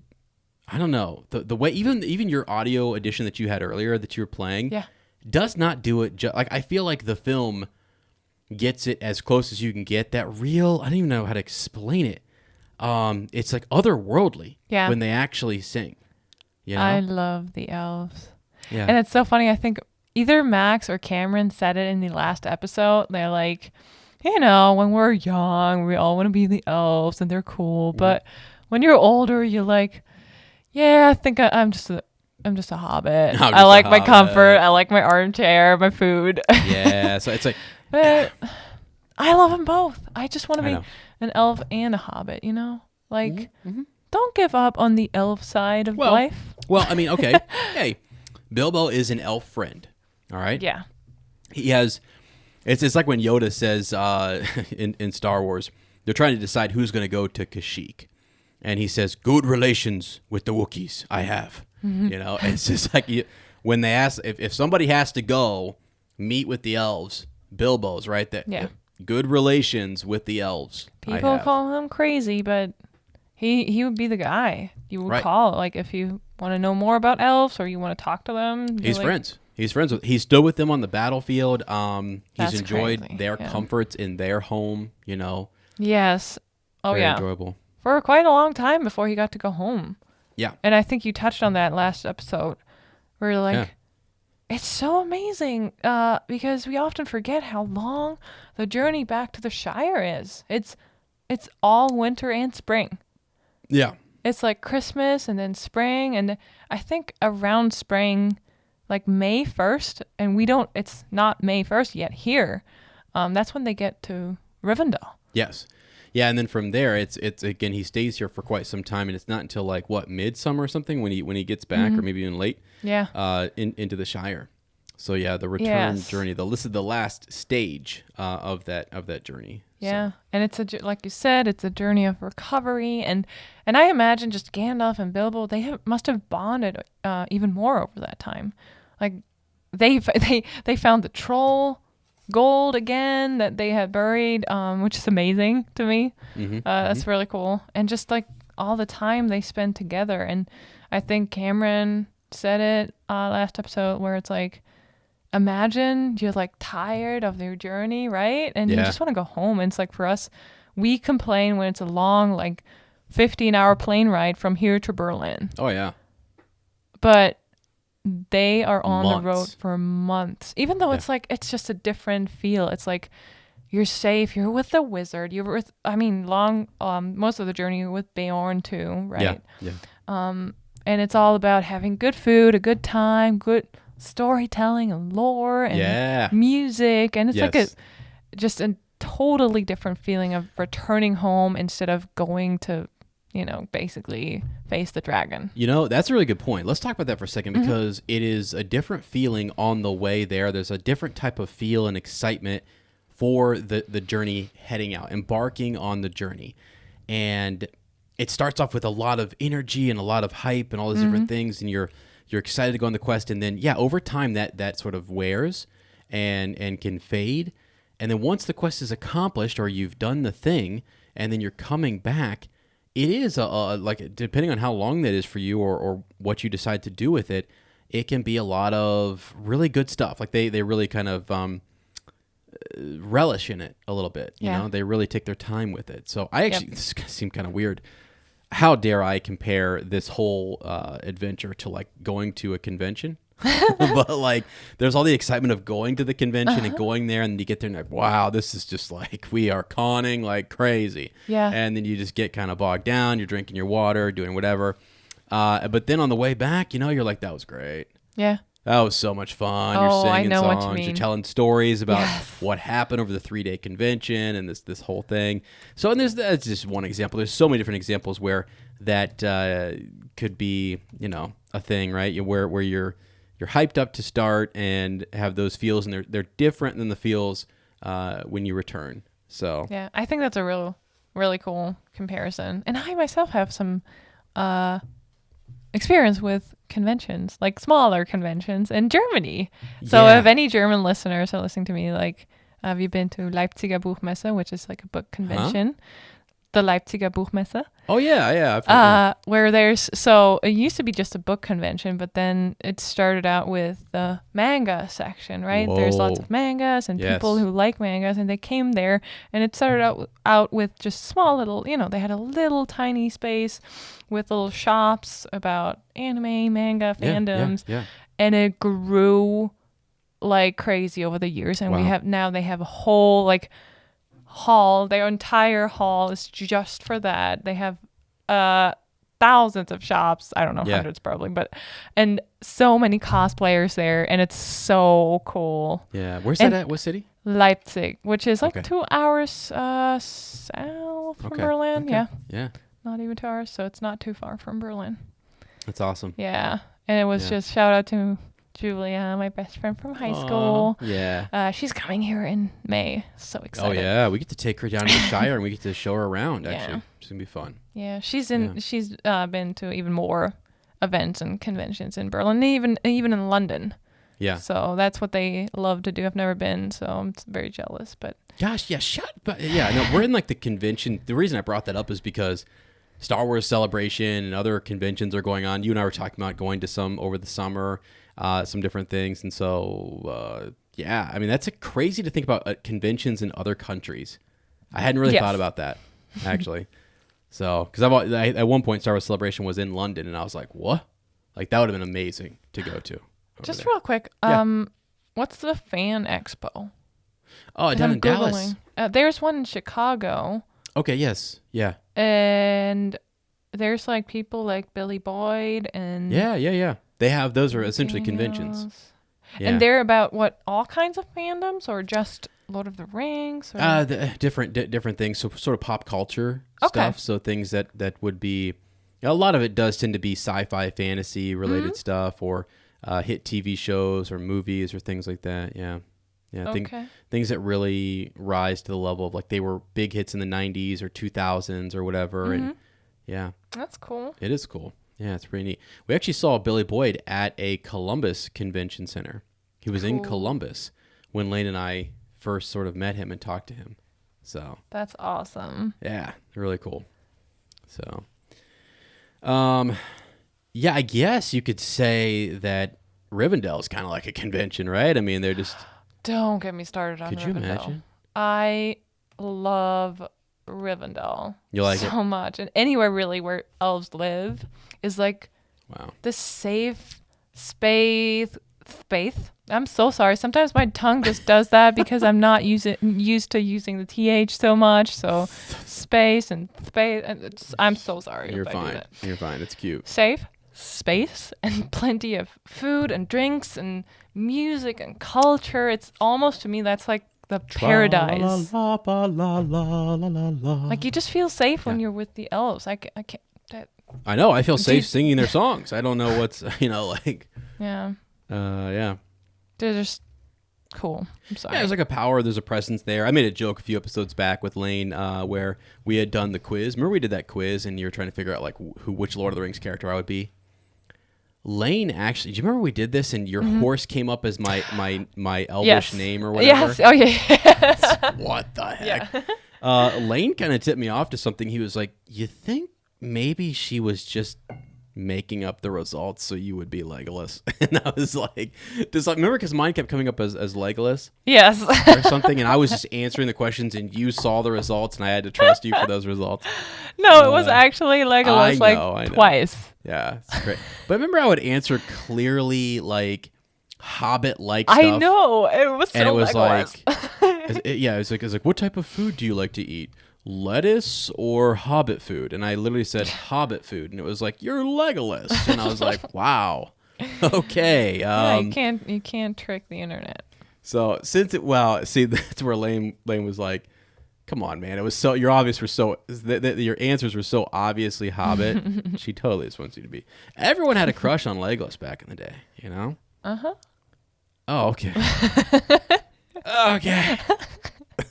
I don't know. The way, even your audio edition that you had earlier that you were playing, does not do it. Like, I feel like the film gets it as close as you can get. That real, I don't even know how to explain it. It's like otherworldly when they actually sing. You know?
I love the elves.
Yeah.
And it's so funny. I think either Max or Cameron said it in the last episode. They're like, you know, when we're young, we all want to be the elves and they're cool. But when you're older, you're like, yeah, I think I'm just a hobbit. I like my comfort. I like my armchair, my food.
Yeah. So it's like,
but I love them both. I just want to be an elf and a hobbit, you know? Like, don't give up on the elf side of life.
Well, I mean, okay. Hey, Bilbo is an elf friend. All right?
Yeah.
He has, it's like when Yoda says in Star Wars, they're trying to decide who's going to go to Kashyyyk. And he says, good relations with the Wookiees I have. You know, it's just like when they ask, if somebody has to go meet with the elves, Bilbo's right there.
Yeah.
Good relations with the elves.
People call him crazy, but he would be the guy you would call, like, if you want to know more about elves or you want to talk to them.
He's
like,
friends. He stood with them on the battlefield. He's enjoyed
crazy.
their comforts in their home, you know.
Yes. Oh,
Very
yeah.
enjoyable.
For quite a long time before he got to go home.
Yeah.
And I think you touched on that last episode where you're like, it's so amazing because we often forget how long the journey back to the Shire is. It's all winter and spring.
Yeah.
It's like Christmas and then spring. And I think around spring, like May 1st, and it's not May 1st yet here. That's when they get to Rivendell.
Yes. Yeah, and then from there, it's again, he stays here for quite some time, and it's not until like midsummer or something when he gets back, or maybe even late.
Yeah.
Into the Shire. So yeah, the return journey. This is the last stage of that journey.
Yeah, so. And it's like you said, it's a journey of recovery, and I imagine just Gandalf and Bilbo, they must have bonded even more over that time. Like they found the troll gold again that they had buried, which is amazing to me. That's really cool. And just like all the time they spend together. And I think Cameron said it last episode where it's like, imagine you're like tired of their journey, right? And you just want to go home. And it's like for us, we complain when it's a long, like 15-hour plane ride from here to Berlin.
Oh, yeah.
But they are on the road for months, even though it's like, it's just a different feel. It's like you're safe. You're with the wizard. You're with, most of the journey you're with Beorn too, right?
Yeah.
And it's all about having good food, a good time, good storytelling and lore and music. And it's like just a totally different feeling of returning home instead of going to, basically face the dragon.
That's a really good point. Let's talk about that for a second because it is a different feeling on the way there. There's a different type of feel and excitement for the journey heading out, embarking on the journey. And it starts off with a lot of energy and a lot of hype and all these different things, and you're excited to go on the quest. And then, over time that sort of wears and can fade. And then once the quest is accomplished or you've done the thing and then you're coming back, it is like, depending on how long that is for you or what you decide to do with it, it can be a lot of really good stuff. Like they really kind of relish in it a little bit. You know, they really take their time with it. So I actually, this is gonna seem kind of weird. How dare I compare this whole adventure to like going to a convention? But like there's all the excitement of going to the convention and going there, and you get there and like, wow, this is just like, we are conning like crazy. And then you just get kind of bogged down. You're drinking your water, doing whatever, but then on the way back, you're like, that was great. That That was so much fun.
Oh,
You're
I
singing
know what you
songs. You're
mean.
telling stories about
Yes.
what happened over the 3-day convention and this whole thing. So, and that's just one example. There's so many different examples where that could be, a thing, right? Where you're hyped up to start and have those feels, and they're different than the feels when you return. So
Yeah, I think that's a really cool comparison. And I myself have some experience with conventions, like smaller conventions in Germany. So
Yeah.
if any German listeners are listening to me, like, have you been to Leipziger Buchmesse, which is like a book convention? The Leipziger Buchmesse.
Oh yeah. I've heard
Where it used to be just a book convention, but then it started out with the manga section, right? There's lots
Whoa.
of mangas and
Yes.
people who like mangas, and they came there, and it started out with just small little, they had a little tiny space with little shops about anime, manga, fandoms,
Yeah.
and it grew like crazy over the years, and
Wow.
they have a whole like hall. Their entire hall is just for that. They have thousands of shops. I don't know,
Yeah.
hundreds probably, and so many cosplayers there, and it's so cool.
Yeah. Where's
And-
that at? What city?
Leipzig, which is like
Okay.
2 hours south from
Okay.
Berlin.
Okay.
Yeah,
Yeah.
not even 2 hours, so it's not too far from Berlin.
That's awesome.
Yeah, and it was
Yeah.
just shout out to Julia, my best friend from high school.
Yeah.
She's coming here in May. So excited.
Oh yeah, we get to take her down to the Shire and we get to show her around.
Yeah.
Actually, it's gonna be fun.
Yeah, she's
Yeah.
been to even more events and conventions in Berlin, even in London.
Yeah.
So that's what they love to do. I've never been, so I'm very jealous. But
Gosh, yeah. But yeah, no, we're in like the convention. The reason I brought that up is because Star Wars Celebration and other conventions are going on. You and I were talking about going to some over the summer, some different things, and so yeah. I mean, that's crazy to think about conventions in other countries. I hadn't really
Yes.
thought about that actually. So, because at one point Star Wars Celebration was in London, and I was like, what? Like that would have been amazing to go to.
just
there.
real quick,
Yeah.
what's the fan expo?
Oh,
'Cause
down
I'm
in Dallas.
Googling. There's one in Chicago,
Okay. Yes. Yeah.
and there's like people like Billy Boyd and
Yeah. They have those are essentially conventions.
else.
Yeah.
And they're about what, all kinds of fandoms, or just Lord of the Rings? Or?
Different things. So sort of pop culture
Okay.
stuff. So things that would be a lot of it does tend to be sci-fi, fantasy related stuff, or hit TV shows or movies or things like that. Yeah.
Okay.
Things that really rise to the level of like they were big hits in the 90s or 2000s or whatever. And yeah,
That's cool.
it is cool. Yeah, it's pretty neat. We actually saw Billy Boyd at a Columbus convention center. He was in
Cool.
Columbus when Lane and I first sort of met him and talked to him. So
That's awesome.
yeah, really cool. So, yeah, I guess you could say that Rivendell is kind of like a convention, right? I mean, they're just.
Don't get me started on
Could you
Rivendell.
imagine?
I love Rivendell
You like it?
so much. And anywhere really where elves live is like
Wow.
the safe space. I'm so sorry. Sometimes my tongue just does that because I'm not used to using the TH so much. So space and space. And I'm so sorry.
You're
if I do
fine.
that.
You're fine. It's cute.
Safe space and plenty of food and drinks and music and culture. It's almost, to me, that's like the paradise. Like you just feel safe when you're with the elves. I can't.
I know. I feel safe
you-
singing their songs. I don't know what's like.
Yeah,
Yeah.
they're just cool. I'm sorry.
Yeah, there's like a power. There's a presence there. I made a joke a few episodes back with Lane where we had done the quiz. Remember we did that quiz and you were trying to figure out like which Lord of the Rings character I would be. Lane actually, do you remember we did this and your horse came up as my elvish
Yes.
name or whatever?
Yes. Oh yeah.
What the heck?
Yeah.
Lane kind of tipped me off to something. He was like, "You think maybe she was just making up the results so you would be Legolas?" And I was like, remember because mine kept coming up as Legolas
Yes.
or something, and I was just answering the questions, and you saw the results, and I had to trust you for those results.
No, it was actually Legolas
I know.
twice.
Yeah, it's great. But remember, I would answer clearly like Hobbit-like stuff.
I know. It was so
And it was
Legolas.
it was like, what type of food do you like to eat? Lettuce or Hobbit food? And I literally said Hobbit food, and it was like, you're Legolas. And I was like, wow. Okay.
Yeah, you can't trick the internet.
So see, that's where Lane was like, "Come on, man! It was so your answers were so obviously Hobbit." She totally just wants you to be. Everyone had a crush on Legolas back in the day, you know. Oh, okay. Okay.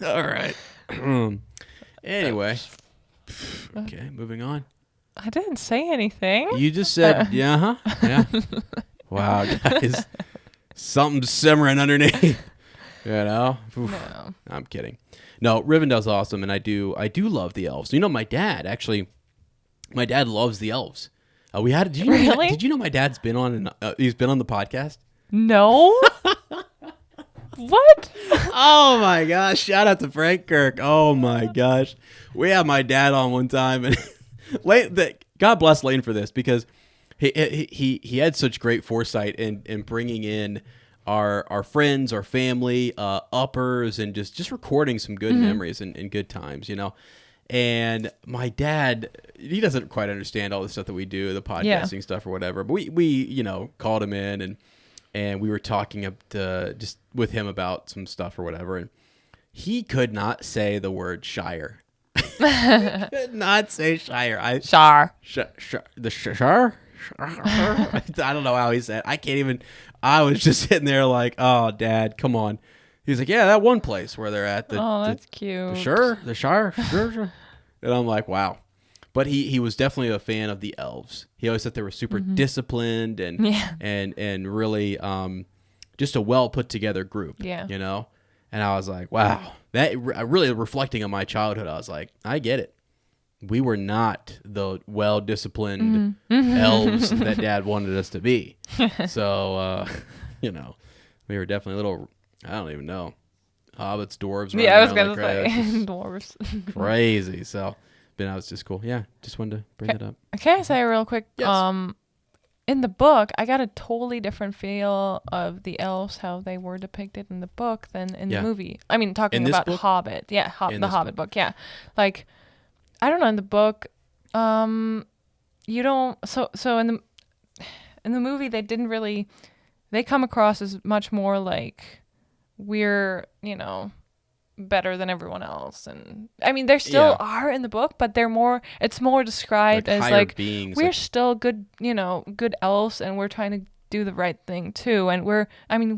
All right. Anyway. Okay, moving on.
I didn't say anything.
You just said, yeah. Wow, guys. Something's simmering underneath. You know? Oof.
No.
I'm kidding. No, Rivendell's awesome, and I do love the elves. You know, my dad loves the elves. Did you know my dad's been on he's been on the podcast?
No. What?
Oh my gosh! Shout out to Frank Kirk. Oh my gosh, we had my dad on one time, and God bless Lane for this because he had such great foresight in bringing in our friends, our family, uppers, and just recording some good memories and good times, you know. And my dad, he doesn't quite understand all the stuff that we do, the podcasting stuff or whatever. But we called him in and we were talking just with him about some stuff or whatever, and he could not say the word Shire. Could not say Shire.
Shire.
The Shire? I don't know how he said. I can't even. I was just sitting there like, oh, Dad, come on. He's like, yeah, that one place where they're at.
That's cute.
The Shire. Sure. And I'm like, wow. But he was definitely a fan of the elves. He always thought they were super disciplined and really just a well put together group.
Yeah.
You know? And I was like, wow. That really reflecting on my childhood, I was like, I get it. We were not the well disciplined elves that Dad wanted us to be. So we were definitely a little, I don't even know, hobbits, dwarves.
Yeah, I was gonna say dwarves.
Crazy. So but that was just cool. Yeah, just wanted to bring it up.
Can I say real quick?
Yes.
In the book, I got a totally different feel of the elves, how they were depicted in the book than in the movie. I mean, talking about book? Hobbit. Yeah, the Hobbit book. Yeah. Like, I don't know, in the book, you don't, so in the movie, they come across as much more like we're, better than everyone else. And I mean, there still are in the book, but it's more described as like beings, we're still good, good elves, and we're trying to do the right thing too. And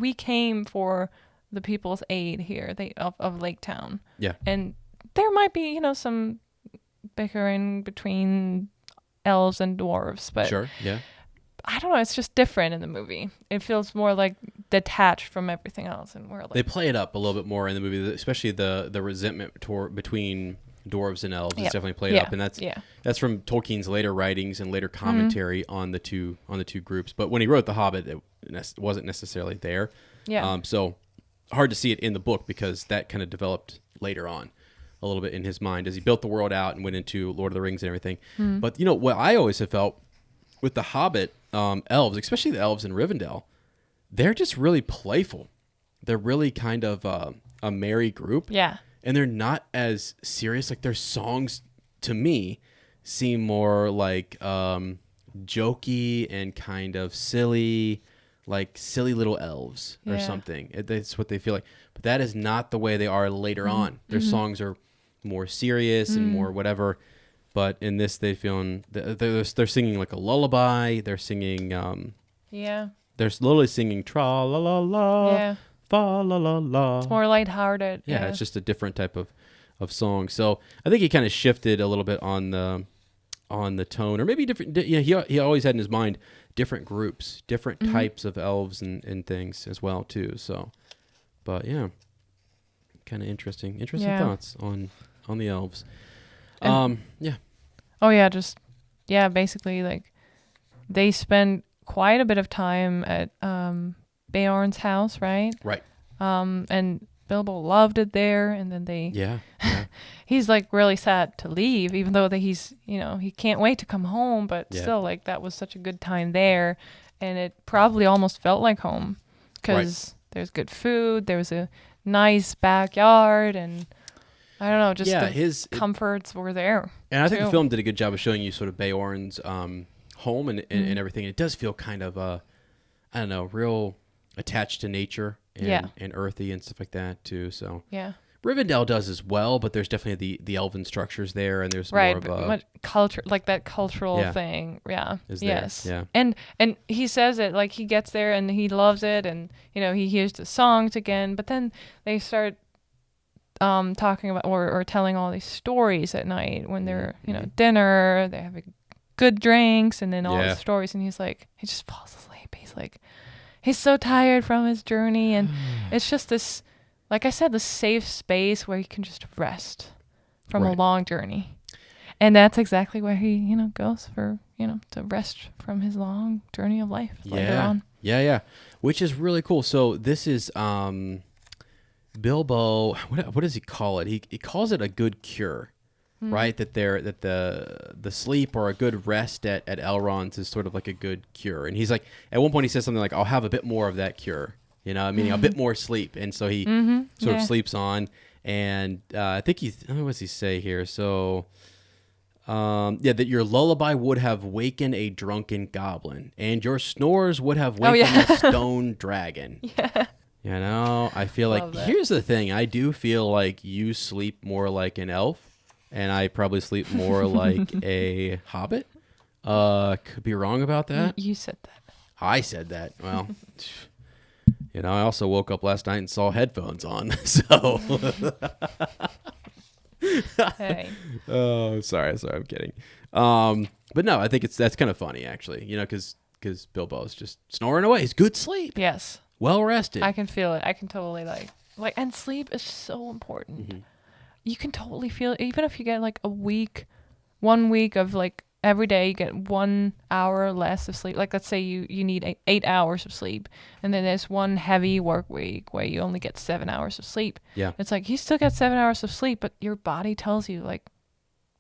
we came for the people's aid here, of Lake Town. Yeah. And there might be, some bickering between elves and dwarves, but
sure, yeah.
I don't know. It's just different in the movie. It feels more like detached from everything else, and we're like
they play it up a little bit more in the movie, especially the resentment between dwarves and elves is definitely played up, and that's from Tolkien's later writings and later commentary on the two groups. But when he wrote The Hobbit, it wasn't necessarily there. Yeah. So hard to see it in the book because that kind of developed later on a little bit in his mind as he built the world out and went into Lord of the Rings and everything. But what I always have felt with the Hobbit elves, especially the elves in Rivendell, they're just really playful. They're really kind of a merry group. Yeah. And they're not as serious. Like their songs, to me, seem more like jokey and kind of silly, like silly little elves or something. That's what they feel like. But that is not the way they are later on. Their songs are more serious and more whatever. But in this, they're singing like a lullaby. They're singing, they're literally singing tra la la la, fa la la la.
It's more lighthearted.
Yeah, it's just a different type of song. So I think he kind of shifted a little bit on the tone, or maybe different. He always had in his mind different groups, different types of elves and things as well too. So, but yeah, kind of interesting thoughts on the elves.
Oh yeah, basically like they spend quite a bit of time at Beorn's house, right?
Right.
And Bilbo loved it there, and then he's like really sad to leave, even though that he's he can't wait to come home, but still like that was such a good time there, and it probably almost felt like home because there's good food, there was a nice backyard, and I don't know, just the comforts were there.
And I think the film did a good job of showing you sort of Beorn's home and everything. It does feel kind of I don't know, real attached to nature and,
Yeah.
and earthy and stuff like that too. So
Yeah.
Rivendell does as well, but there's definitely the elven structures there, and there's
Right,
more of
but
a
much culture, like that cultural
Yeah.
thing. Yeah.
Is there,
Yes.
yeah.
And he says it, like he gets there and he loves it, and he hears the songs again, but then they start talking about or telling all these stories at night when they're dinner, they're having good drinks, and then all
Yeah.
the stories, and he just falls asleep. He's so tired from his journey, and it's just this, like I said, the safe space where he can just rest from a
Right.
long journey. And that's exactly where he, goes for, to rest from his long journey of life later on.
Yeah. Which is really cool. So this is Bilbo. What does he call it? He calls it a good cure, right? That the sleep or a good rest at Elrond's is sort of like a good cure. And he's like, at one point he says something like, "I'll have a bit more of that cure," meaning a bit more sleep. And so he sort of sleeps on. And I think what does he say here? So. That your lullaby would have wakened a drunken goblin, and your snores would have wakened a stone dragon.
Yeah.
I feel
Love
like
that.
here's the thing. I do feel like you sleep more like an elf, and I probably sleep more like a hobbit. Could be wrong about that.
You said that.
I said that. Well, I also woke up last night and saw headphones on, so.
Hey.
Oh, sorry, I'm kidding. But no, I think that's kind of funny actually. Because Bilbo's just snoring away. He's good sleep,
Yes.
well rested.
I can feel it. I can totally like, and sleep is so important.
Mm-hmm.
You can totally feel it. Even if you get like 1 week of like every day you get 1 hour less of sleep. Like let's say you need 8 hours of sleep, and then there's one heavy work week where you only get 7 hours of sleep.
Yeah.
It's like you still get 7 hours of sleep, but your body tells you like,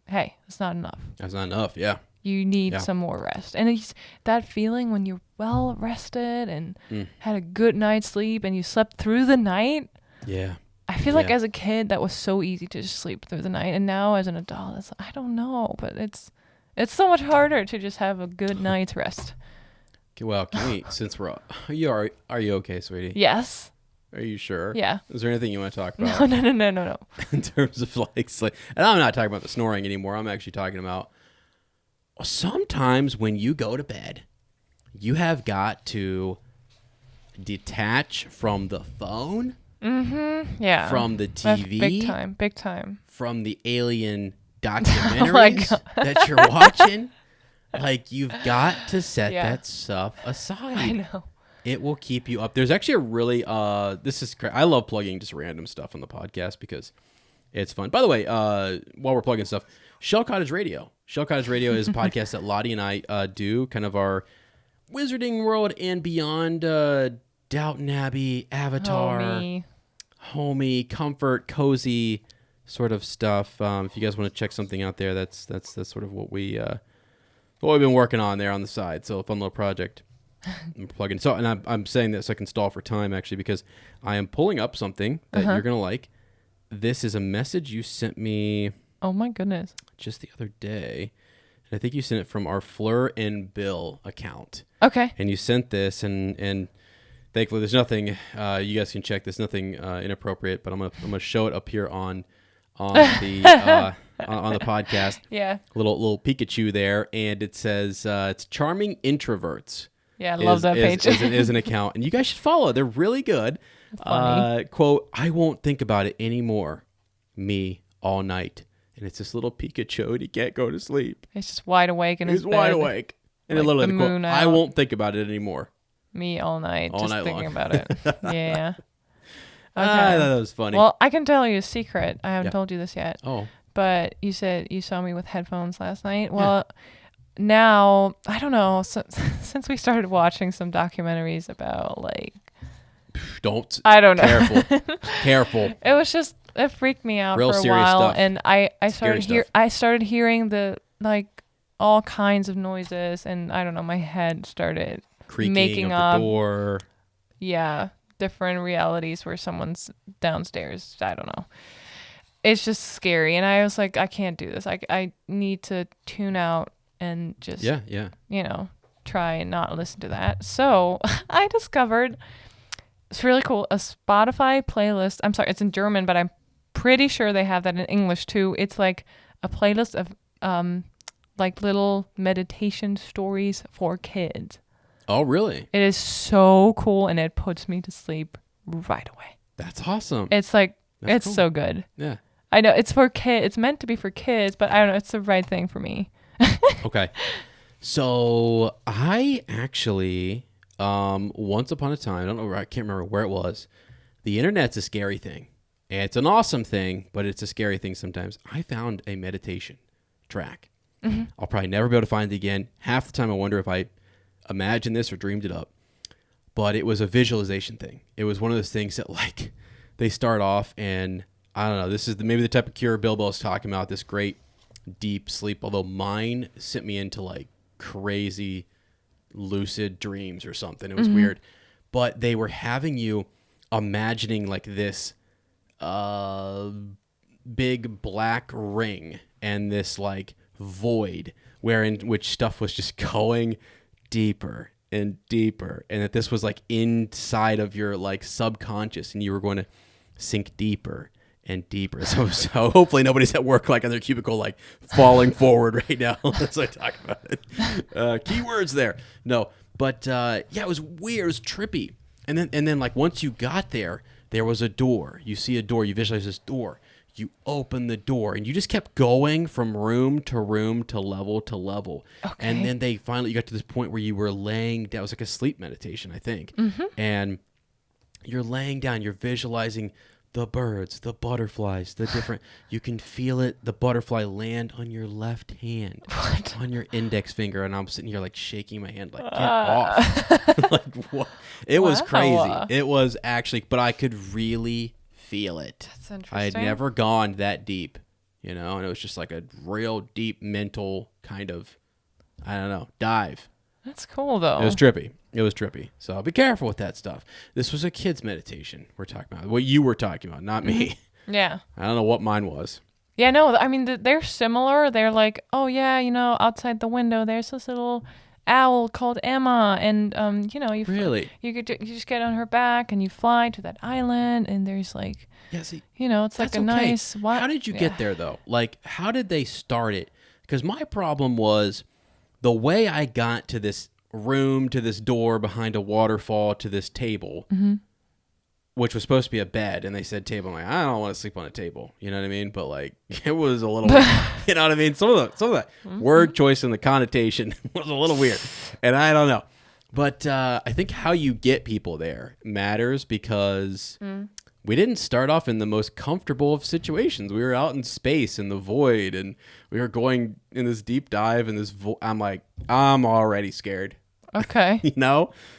hey, it's not enough.
That's not enough. Yeah.
You need
Yeah.
some more rest. And it's that feeling when you're well rested and had a good night's sleep and you slept through the night.
Yeah.
I feel like
Yeah.
as a kid that was so easy to just sleep through the night, and now as an adult, I don't know, but it's so much harder to just have a good night's rest.
Okay, well, can we? Since we're, are you okay, sweetie?
Yes.
Are you sure?
Yeah.
Is there anything you want to talk about
No.
in terms of like sleep? And I'm not talking about the snoring anymore. I'm actually talking about sometimes when you go to bed, you have got to detach from the phone,
Yeah.
from the
That's
TV,
big time.
from the alien
my
documentaries
God.
that you're watching. Like, you've got to set
Yeah.
that stuff aside.
I know.
It will keep you up. There's actually a really this is I love plugging just random stuff on the podcast because it's fun. By the way, while we're plugging stuff, Shell Cottage Radio. Shell Cottage Radio is a podcast that Lottie and I do, kind of our Wizarding World and beyond, Downton Abbey, Avatar, homey, comfort, cozy sort of stuff. If you guys want to check something out there, that's sort of what we've been working on there on the side. So a fun little project. I'm plugging. So, and I'm saying this so I can stall for time actually because I am pulling up something that you're gonna like. This is a message you sent me.
Oh my goodness.
Just the other day, and I think you sent it from our Fleur and Bill account.
Okay.
And you sent this, and thankfully there's nothing. You guys can check. There's nothing inappropriate, but I'm gonna show it up here on the on the podcast.
Yeah.
Little Pikachu there, and it says it's charming introverts.
Yeah, I love that page.
is an account, and you guys should follow. They're really good.
Funny.
Quote: I won't think about it anymore. Me all night, and it's this little Pikachu, and he can't go to sleep.
He's just wide awake in his
He's
bed.
wide awake, and
like
it literally
the
quote,
moon
I
out.
won't think about it anymore.
Me all night,
All
just
night
thinking
long.
about it. Yeah.
I
Okay.
thought that was funny.
Well, I can tell you a secret. I haven't
Yeah.
told you this yet.
Oh,
But you said you saw me with headphones last night. Well, now, I don't know. So, since we started watching some documentaries about, like,
don't.
I don't know.
Careful.
It was just, it freaked me out
Real
for a
serious
while.
stuff.
And I
Scary
started hearing the, like, all kinds of noises. And I don't know, my head started
Creaking
making
of
up.
the door.
Yeah, different realities where someone's downstairs. I don't know. It's just scary. And I was like, I can't do this. I need to tune out and just,
Yeah.
you know, try and not listen to that. So I discovered, it's really cool, a Spotify playlist. I'm sorry, it's in German, but I'm pretty sure they have that in English too. It's like a playlist of like little meditation stories for kids.
Oh, really?
It is so cool, and it puts me to sleep right away.
That's awesome.
It's like,
That's
it's
cool.
so good.
Yeah.
I know it's for kids. It's meant to be for kids, but I don't know. It's the right thing for me.
Okay. So I actually, once upon a time, I don't know, I can't remember where it was. The internet's a scary thing. It's an awesome thing, but it's a scary thing sometimes. I found a meditation track.
Mm-hmm.
I'll probably never be able to find it again. Half the time I wonder if I imagined this or dreamed it up. But it was a visualization thing. It was one of those things that, like, they start off and, I don't know, this is maybe the type of cure Bilbo's talking about, this great deep sleep, although mine sent me into, like, crazy lucid dreams or something. It was weird. But they were having you imagining, like, this big black ring and this, like, void which stuff was just going deeper and deeper, and that this was like inside of your like subconscious, and you were going to sink deeper and deeper. So hopefully nobody's at work like on their cubicle like falling forward right now as I talk about it. Keywords there. No, but yeah, it was weird. It was trippy. And then like once you got there was a door. You see a door. You visualize this door. You open the door, and you just kept going from room to room to level to level. Okay. And then you got to this point where you were laying down. It was like a sleep meditation, I think. Mm-hmm. And you're laying down. You're visualizing the birds, the butterflies, the different. You can feel it. The butterfly land on your left hand, on your index finger, and I'm sitting here like shaking my hand, like get off. Like what? It was crazy. It was actually, but I could really feel it.
That's interesting.
I had never gone that deep, and it was just like a real deep mental kind of, I don't know, dive.
That's cool though.
It was trippy. So be careful with that stuff. This was a kid's meditation we're talking about. What you were talking about, not me.
Yeah.
I don't know what mine was.
Yeah, no, I mean, they're similar. They're like, oh yeah, outside the window, there's this little owl called Emma, and you just get on her back and you fly to that island, and there's like,
yeah, see,
it's like a nice.
How did you get there though? Like, how did they start it? Because my problem was the way I got to this room, to this door behind a waterfall, to this table, which was supposed to be a bed, and they said table. I'm like, I don't want to sleep on a table. You know what I mean? But like, it was a little, you know what I mean? Some of the word choice and the connotation was a little weird, and I don't know. But I think how you get people there matters, because we didn't start off in the most comfortable of situations. We were out in space in the void, and we were going in this deep dive in this. I'm like, I'm already scared.
Okay.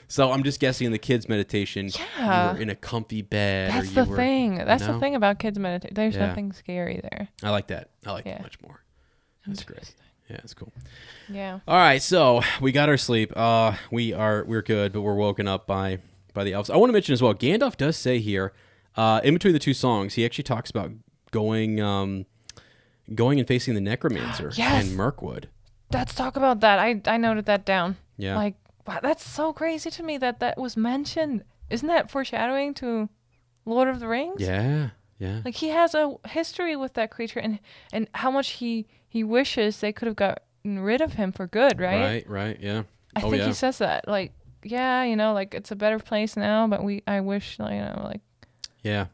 So I'm just guessing in the kids' meditation, you were in a comfy bed.
That's the thing. That's the thing about kids' meditation. There's nothing scary there.
I like that. I like that much more. That's great. Yeah, it's cool.
Yeah.
All right, so we got our sleep. We're good, but we're woken up by the elves. I want to mention as well, Gandalf does say here, in between the two songs, he actually talks about going and facing the necromancer in Mirkwood.
Let's talk about that. I noted that down.
Yeah.
Like, wow, that's so crazy to me that was mentioned. Isn't that foreshadowing to Lord of the Rings?
Yeah. Yeah.
Like, he has a history with that creature, and how much he wishes they could have gotten rid of him for good, right?
Right, yeah.
I think he says that. Like, yeah, like, it's a better place now, but I wish, like...
Yeah.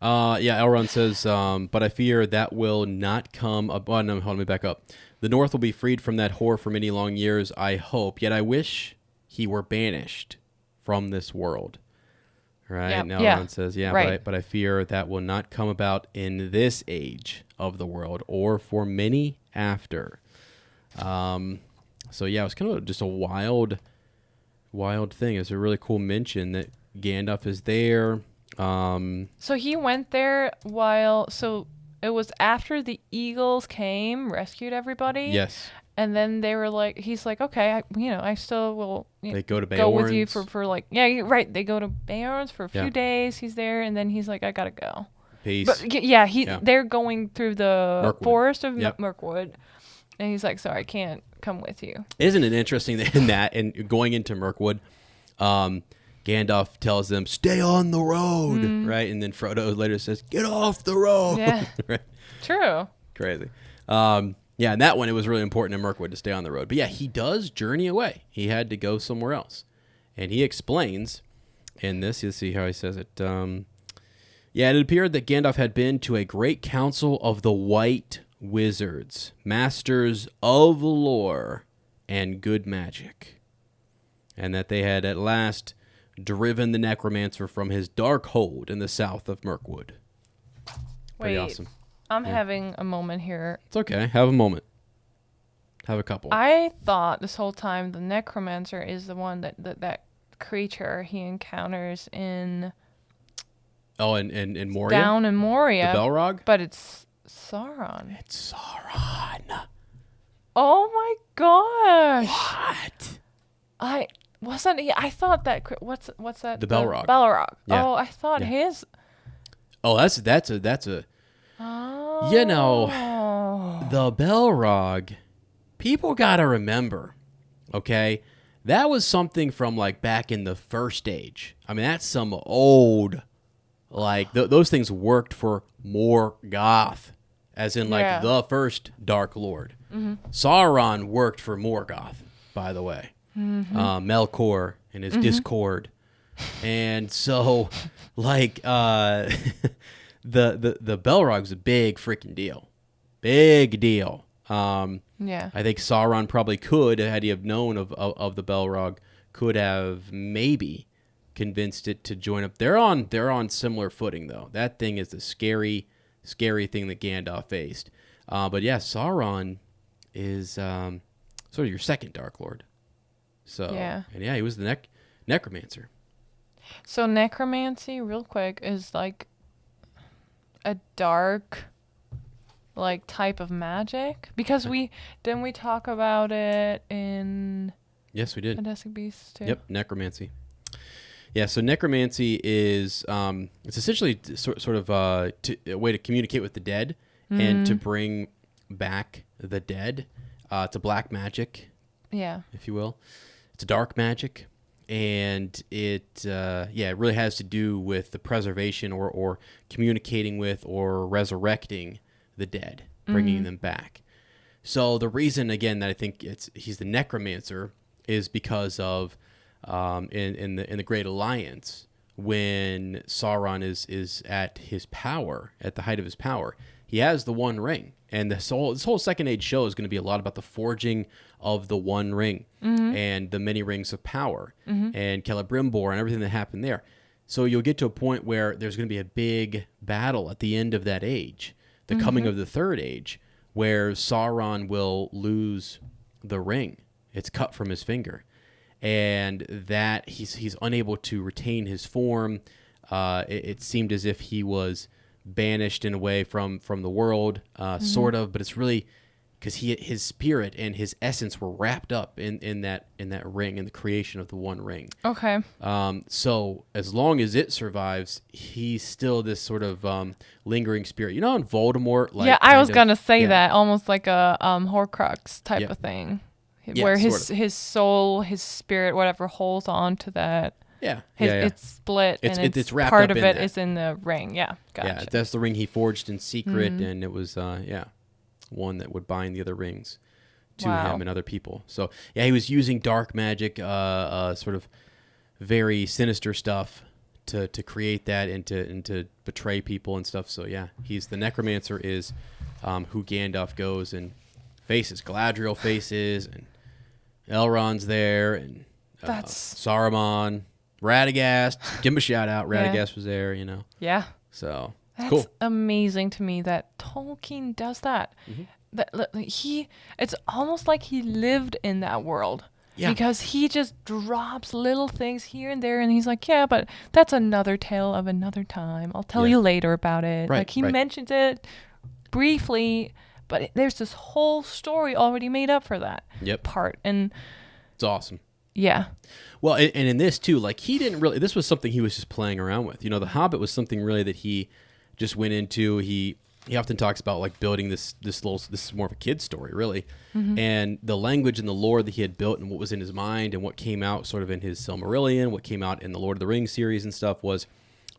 Elrond says, but I fear that will not come... Oh, no, hold on, let me back up. The North will be freed from that horror for many long years, I hope. Yet I wish he were banished from this world. Right?
Yep.
Now
Yeah.
Elrond says,
Right.
but I fear that will not come about in this age of the world, or for many after. So yeah, it was kind of just a wild thing. It's a really cool mention that Gandalf is there.
So he went there so it was after the eagles came, rescued everybody.
Yes.
And then they were like, he's like, okay, I still will
They go to
go with you
Beorn's.
for like, yeah, right. They go to Beorn's for a few days. He's there, and then he's like, I gotta go.
Peace.
But they're going through the
Mirkwood.
forest of
Yep.
Mirkwood, And he's like, sorry, I can't come with you.
Isn't it interesting that in that and going into Mirkwood, Gandalf tells them, stay on the road, right? And then Frodo later says, get off the road.
Yeah.
Right?
True.
Crazy. Yeah, and that one, it was really important in Mirkwood to stay on the road. But yeah, he does journey away. He had to go somewhere else. And he explains in this, you'll see how he says it. Yeah, it appeared that Gandalf had been to a great council of the White Wizards, masters of lore and good magic, and that they had at last driven the necromancer from his dark hold in the south of Mirkwood. Pretty
Wait,
awesome.
I'm having a moment here.
It's okay. Have a moment. Have a couple.
I thought this whole time the necromancer is the one that creature he encounters in
in Moria?
down in Moria.
The Balrog?
But it's Sauron.
It's Sauron.
Oh my gosh.
What?
I thought that what's that?
The Balrog.
Balrog.
Yeah.
Oh, I thought
Yeah.
his.
Oh, that's a
Oh.
You know, the Balrog, people got to remember, okay? That was something from like back in the First Age. I mean, that's some old, like those things worked for Morgoth, as in like the first Dark Lord. Sauron worked for Morgoth, by the way. Melkor and his Discord. And so, like, the Balrog's a big freaking deal. Big deal.
Yeah.
I think Sauron probably could, had he have known of the Balrog, could have maybe convinced it to join up. They're on similar footing though. That thing is the scary thing that Gandalf faced. But yeah, Sauron is sort of your second Dark Lord. So
Yeah.
And yeah, he was the necromancer.
So necromancy, real quick, is like a dark, like, type of magic, because we talk about it in
Yes, we did.
Fantastic Beasts too.
Yep, necromancy. Yeah, so necromancy is it's essentially sort of a way to communicate with the dead and to bring back the dead. It's a black magic,
Yeah.
if you will. It's a dark magic, and it really has to do with the preservation or communicating with or resurrecting the dead, bringing them back. So the reason, again, that I think he's the necromancer is because of in the Great Alliance, when Sauron is at his power, at the height of his power, he has the One Ring. And this whole Second Age show is going to be a lot about the forging of the One Ring and the many rings of power and Celebrimbor and everything that happened there. So you'll get to a point where there's going to be a big battle at the end of that age, the coming of the Third Age, where Sauron will lose the ring. It's cut from his finger. And that he's unable to retain his form. It seemed as if he was banished in a way from the world, sort of, but it's really because his spirit and his essence were wrapped up in that ring, in the creation of the One Ring.
Okay.
So as long as it survives, he's still this sort of lingering spirit. You know, in Voldemort, like,
yeah, I was gonna say
yeah.
that, almost like a Horcrux type
Yeah.
of thing,
Yeah,
where
sort of.
his soul, his spirit, whatever, holds on to that.
Yeah,
It's split, and
it's wrapped
part
up
of
in
it
that.
is in the ring. Yeah, gotcha.
Yeah, that's the ring he forged in secret, and it was one that would bind the other rings to
Wow.
him and other people. So yeah, he was using dark magic, sort of very sinister stuff to create that and to betray people and stuff. So yeah, he's the necromancer is who Gandalf goes and faces. Galadriel faces, and Elrond's there, and
That's-
Saruman, Radagast. Give him a shout out.
Yeah.
Radagast was there, you know.
Yeah.
So
That's
cool.
amazing to me that Tolkien does that. It's almost like he lived in that world.
Yeah.
Because he just drops little things here and there, and he's like, yeah, but that's another tale of another time. I'll tell
Yeah.
you later about it.
Right,
Like, he
right.
mentions it briefly, but there's this whole story already made up for that
Yep.
part. And
It's awesome.
yeah.
Well, and in this too, like, he didn't really, this was something he was just playing around with. You know, The Hobbit was something really that he just went into. He he often talks about like building this is more of a kid's story really, and the language and the lore that he had built and what was in his mind and what came out sort of in his Silmarillion, what came out in the Lord of the Rings series and stuff was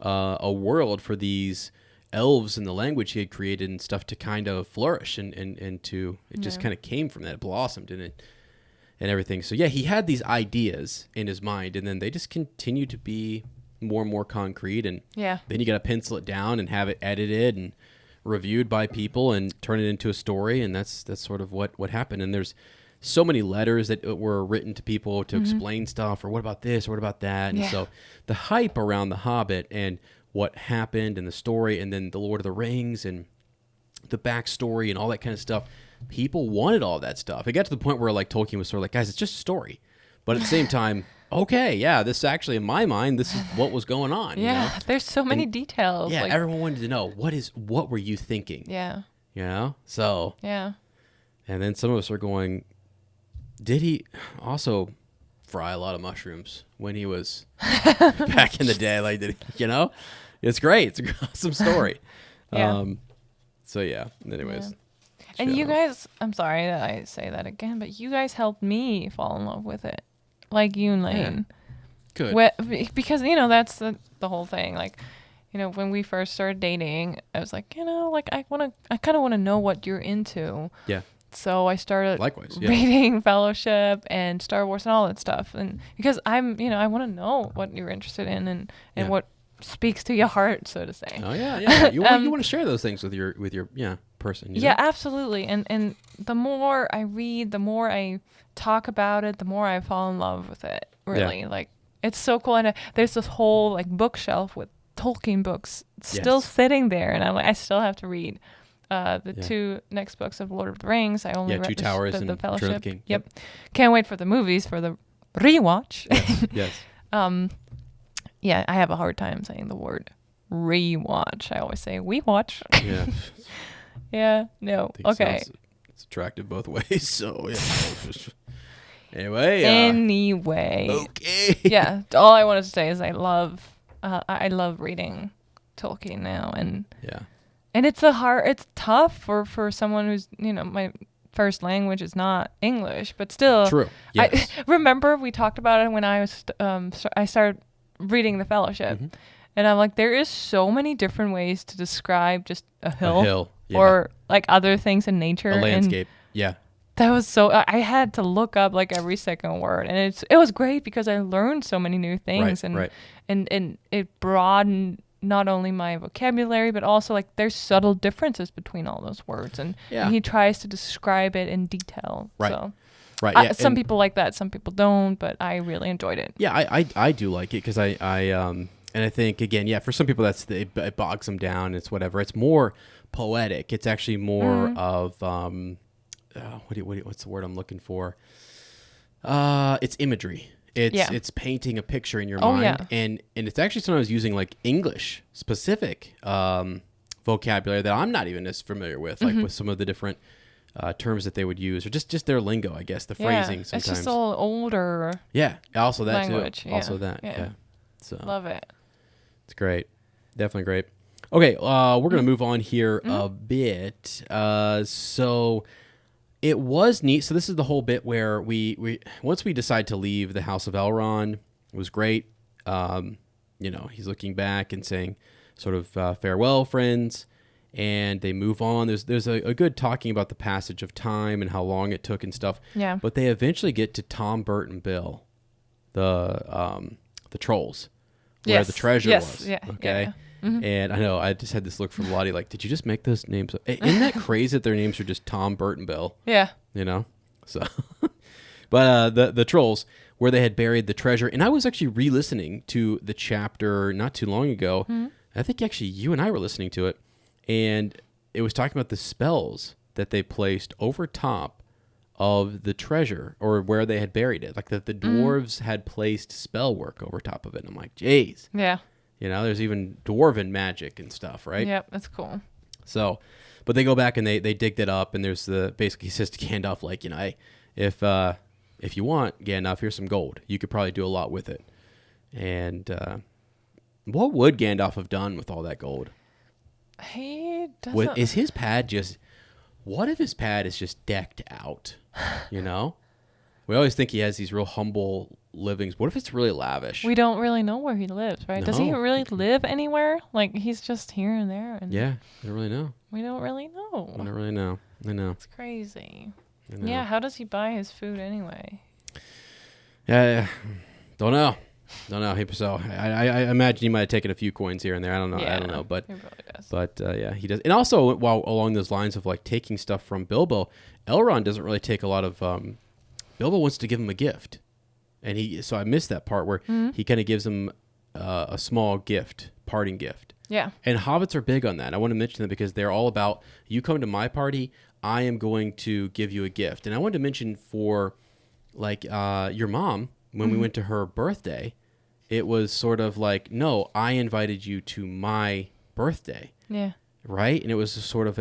a world for these elves and the language he had created and stuff to kind of flourish and to it just kind of came from that, it blossomed in it and everything. So yeah, he had these ideas in his mind and then they just continued to be more and more concrete, and then you got to pencil it down and have it edited and reviewed by people and turn it into a story, and that's sort of what happened. And there's so many letters that were written to people to explain stuff, or what about this or what about that. And so the hype around the Hobbit and what happened and the story, and then the Lord of the Rings and the backstory and all that kind of stuff, people wanted all that stuff. It got to the point where like Tolkien was sort of like, guys, it's just a story, but at the same time, okay, yeah, this actually, in my mind, this is what was going on.
Yeah,
you know?
There's so many details.
Yeah,
like,
everyone wanted to know, what were you thinking?
Yeah.
You know? So.
Yeah.
And then some of us are going, did he also fry a lot of mushrooms when he was back in the day? Like, did he, you know? It's great. It's an awesome story.
Yeah.
So, yeah. Anyways.
Yeah. And you guys, I'm sorry that I say that again, but you guys helped me fall in love with it. Like you and Lane.
Yeah.
Good. Because, you know, that's the whole thing. Like, you know, when we first started dating, I was like, you know, like I kind of want to know what you're into.
Yeah.
So I started
Likewise,
reading Fellowship and Star Wars and all that stuff. And because I'm, you know, I want to know what you're interested in and what speaks to your heart, so to say.
Oh, yeah. You want to share those things with your person. You know?
Absolutely. And the more I read, the more I talk about it, the more I fall in love with it, really. Like, it's so cool. And there's this whole like bookshelf with Tolkien books still sitting there, and I'm like, I still have to read the two next books of Lord of the Rings. I only read
Two Towers
the
and
Fellowship.
Return of the King.
Yep. Can't wait for the movies for the rewatch.
Yes.
Yeah, I have a hard time saying the word rewatch. I always say we watch.
Yeah.
Yeah. No. Okay.
It's attractive both ways. So yeah. Anyway.
Anyway.
Okay.
Yeah. All I wanted to say is I love reading Tolkien now, and it's tough for someone who's, you know, my first language is not English, but still.
True. Yes.
I remember we talked about it when I was I started reading the Fellowship, and I'm like, there is so many different ways to describe just a hill. Or like other things in nature.
A landscape.
That was so, I had to look up like every second word, and it was great because I learned so many new things, and it broadened not only my vocabulary, but also like there's subtle differences between all those words, and he tries to describe it in detail.
Right.
So.
Right.
Some people like that, some people don't, but I really enjoyed it.
Yeah, I do like it because and I think again, for some people it bogs them down. It's whatever. It's more poetic. It's actually more of what's the word I'm looking for? It's imagery. It's painting a picture in your mind, and it's actually sometimes using like English specific vocabulary that I'm not even as familiar with, like with some of the different terms that they would use, or just their lingo, I guess, the phrasing. Sometimes
it's just a little older.
Yeah, also that
language.
too. Also that. Yeah. So
love it.
It's great, definitely great. Okay, we're gonna move on here a bit. So it was neat. So this is the whole bit where we once we decide to leave the House of Elrond, it was great. You know, he's looking back and saying, sort of farewell, friends, and they move on. There's a good talking about the passage of time and how long it took and stuff.
Yeah.
But they eventually get to Tom, Bert, and Bill, the trolls, where the treasure was.
Yeah.
Okay.
Yeah.
And I know I just had this look from Lottie, like, did you just make those names up? Isn't that crazy that their names are just Tom, Bert, and Bill?
Yeah.
You know? So, but the trolls, where they had buried the treasure. And I was actually re-listening to the chapter not too long ago. I think actually you and I were listening to it. And it was talking about the spells that they placed over top of the treasure, or where they had buried it. Like that the dwarves had placed spell work over top of it. And I'm like, geez.
Yeah.
You know, there's even dwarven magic and stuff, right?
Yep, that's cool.
So, but they go back and they dig that up, and there's basically he says to Gandalf, like, you know, hey, if you want, Gandalf, here's some gold. You could probably do a lot with it. And what would Gandalf have done with all that gold?
He doesn't.
Is his pad just? What if his pad is just decked out? You know, we always think he has these real humble livings. What if it's really lavish?
We don't really know where he lives, right? Does he
No.
really live anywhere? Like he's just here and there, and
Yeah, I don't really know.
we don't really know.
I don't really know. I know.
It's crazy.
I know.
Yeah, how does he buy his food anyway?
Yeah. Don't know. So I imagine he might have taken a few coins here and there. I don't know.
Yeah,
I don't know. But
he probably does.
yeah, he does. And also, while along those lines of like taking stuff from Bilbo, Elrond doesn't really take a lot of. Bilbo wants to give him a gift, and so I missed that part where he kind of gives him a small gift, parting gift.
Yeah.
And hobbits are big on that. I want to mention that because they're all about, you come to my party, I am going to give you a gift. And I wanted to mention for like your mom, when we went to her birthday, it was sort of like, no, I invited you to my birthday.
Yeah.
Right? And it was sort of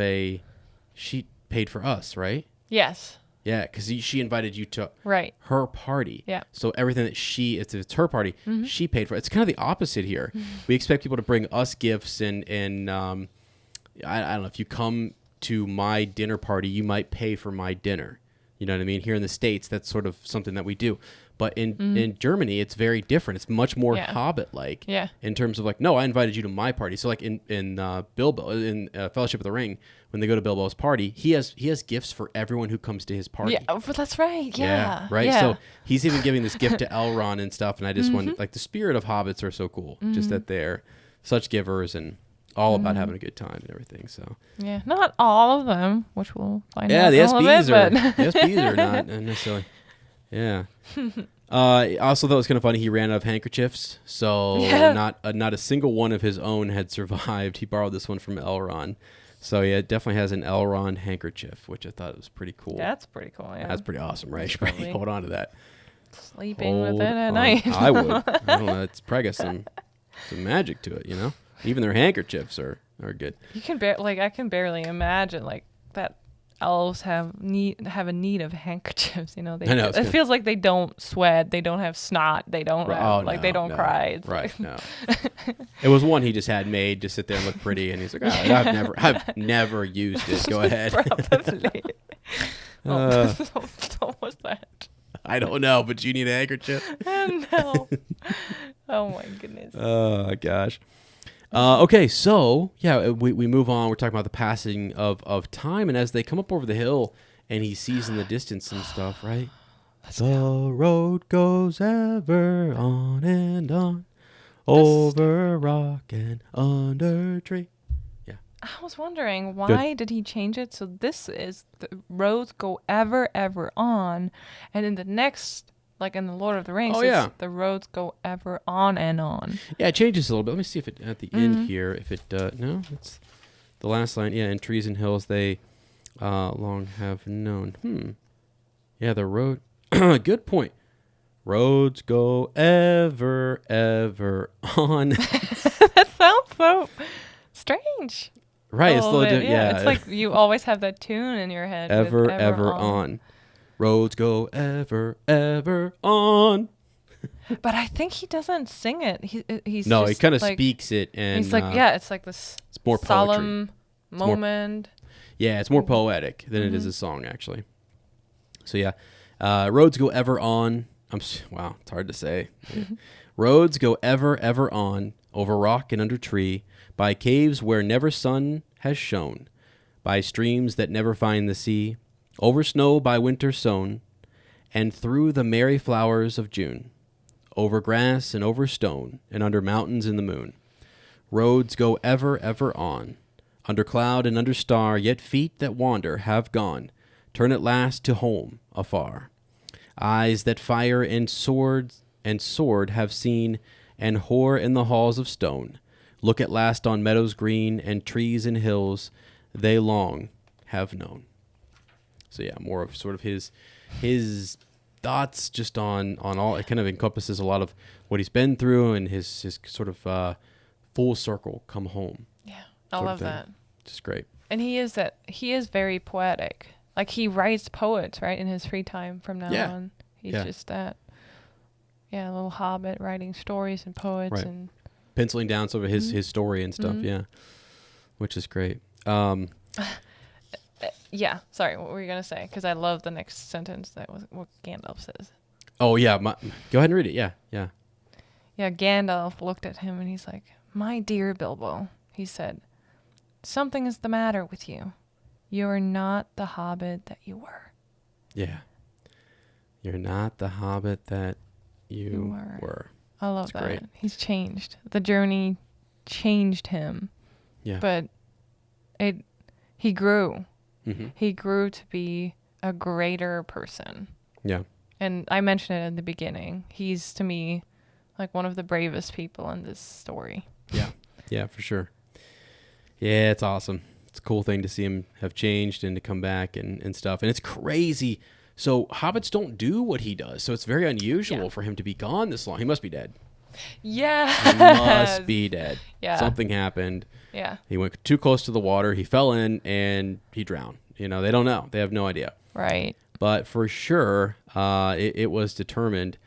she paid for us, right?
Yes.
Yeah, because she invited you to
Right.
her party.
Yeah.
So everything that if it's her party, she paid for it. It's kind of the opposite here. We expect people to bring us gifts, and I don't know, if you come to my dinner party, you might pay for my dinner. You know what I mean? Here in the States, that's sort of something that we do. But in Germany, it's very different. It's much more Hobbit-like.
Yeah.
In terms of like, no, I invited you to my party. So like in Bilbo, in Fellowship of the Ring, when they go to Bilbo's party, he has gifts for everyone who comes to his party.
Yeah. Oh, but that's right. Yeah.
Right.
Yeah.
So he's even giving this gift to Elrond and stuff. And I just want, like, the spirit of hobbits are so cool. Just that they're such givers and all about having a good time and everything. So
Yeah. Not all of them, which we'll find out.
yeah, the
in a little
SPs
bit,
are
but-
the SPs are not necessarily. Yeah. I also thought it was kind of funny. He ran out of handkerchiefs, so
Yeah.
not a single one of his own had survived. He borrowed this one from Elrond. So yeah, it definitely has an Elrond handkerchief, which I thought was pretty cool.
That's pretty cool. Yeah.
That's pretty awesome, right? You should probably
Totally.
hold on to that.
Sleeping with
Hold
it at
on.
night.
I would. I don't know. It's probably got some magic to it, you know? Even their handkerchiefs are good.
You can I can barely imagine like that elves have a need of handkerchiefs, you know.
I know, it's
It
good.
feels like they don't sweat, they don't have snot, they don't have, they don't cry. It's
Right, no. It was one he just had made to sit there and look pretty, and he's like, oh, I've never used it. Go ahead.
Probably. What was that?
I don't know, but you need a handkerchief.
No. Oh my goodness.
Oh, gosh. Okay, so, yeah, we move on. We're talking about the passing of time, and as they come up over the hill, and he sees in the distance some stuff, right? The road goes ever on and on, over rock and under tree.
I was wondering, why did he change it? So this is the roads go ever, ever on. And in the next, like in the Lord of the Rings, it's the roads go ever on and on.
Yeah, it changes a little bit. Let me see if it at the end here, if it no, it's the last line. Yeah, in trees and hills they long have known. Yeah, the road. Good point. Roads go ever, ever on.
That sounds so strange.
Right, it's a little
bit, yeah. It's like you always have that tune in your head. with
ever, ever on. Roads go ever, ever on.
But I think he doesn't sing it. He's
No,
just
he kind of
like,
speaks it, and
he's like, it's like this
it's more poetry.
solemn moment.
Yeah, it's more poetic than it is a song, actually. So yeah, roads go ever on. Wow, it's hard to say. Yeah. Roads go ever, ever on, over rock and under tree, by caves where never sun has shone, by streams that never find the sea, over snow by winter sown, and through the merry flowers of June, over grass and over stone, and under mountains in the moon. Roads go ever, ever on, under cloud and under star, yet feet that wander have gone, turn at last to home afar. Eyes that fire and sword have seen, and hoar in the halls of stone, look at last on meadows green and trees and hills they long have known. So yeah, more of sort of his thoughts just on all. It kind of encompasses a lot of what he's been through and his sort of full circle come home.
Yeah, I
sort of
love
thing.
that.
Just great.
And he is very poetic. Like he writes poets, right, in his free time from now on. He's just that. Yeah, a little hobbit writing stories and poets
Right.
and
Penciling down some of his story and stuff. Yeah. which is great.
Yeah. Sorry, what were you gonna say? Because I love the next sentence. That was what Gandalf says.
Oh yeah, go ahead and read it. Yeah.
Yeah, Gandalf looked at him and he's like, "My dear Bilbo," he said, "something is the matter with you. You are not the hobbit that you were."
Yeah. You're not the hobbit that you were.
I love
That's
that.
great.
He's changed. The journey changed him.
Yeah.
But he grew.
Mm-hmm.
He grew to be a greater person.
Yeah.
And I mentioned it in the beginning. He's, to me, like one of the bravest people in this story.
Yeah. Yeah, for sure. Yeah, it's awesome. It's a cool thing to see him have changed and to come back and stuff. And it's crazy. So hobbits don't do what he does. So it's very unusual for him to be gone this long. He must be dead.
Yeah.
He must be dead.
Yeah.
Something happened.
Yeah.
He went too close to the water. He fell in and he drowned. You know, they don't know. They have no idea.
Right.
But for sure, it was determined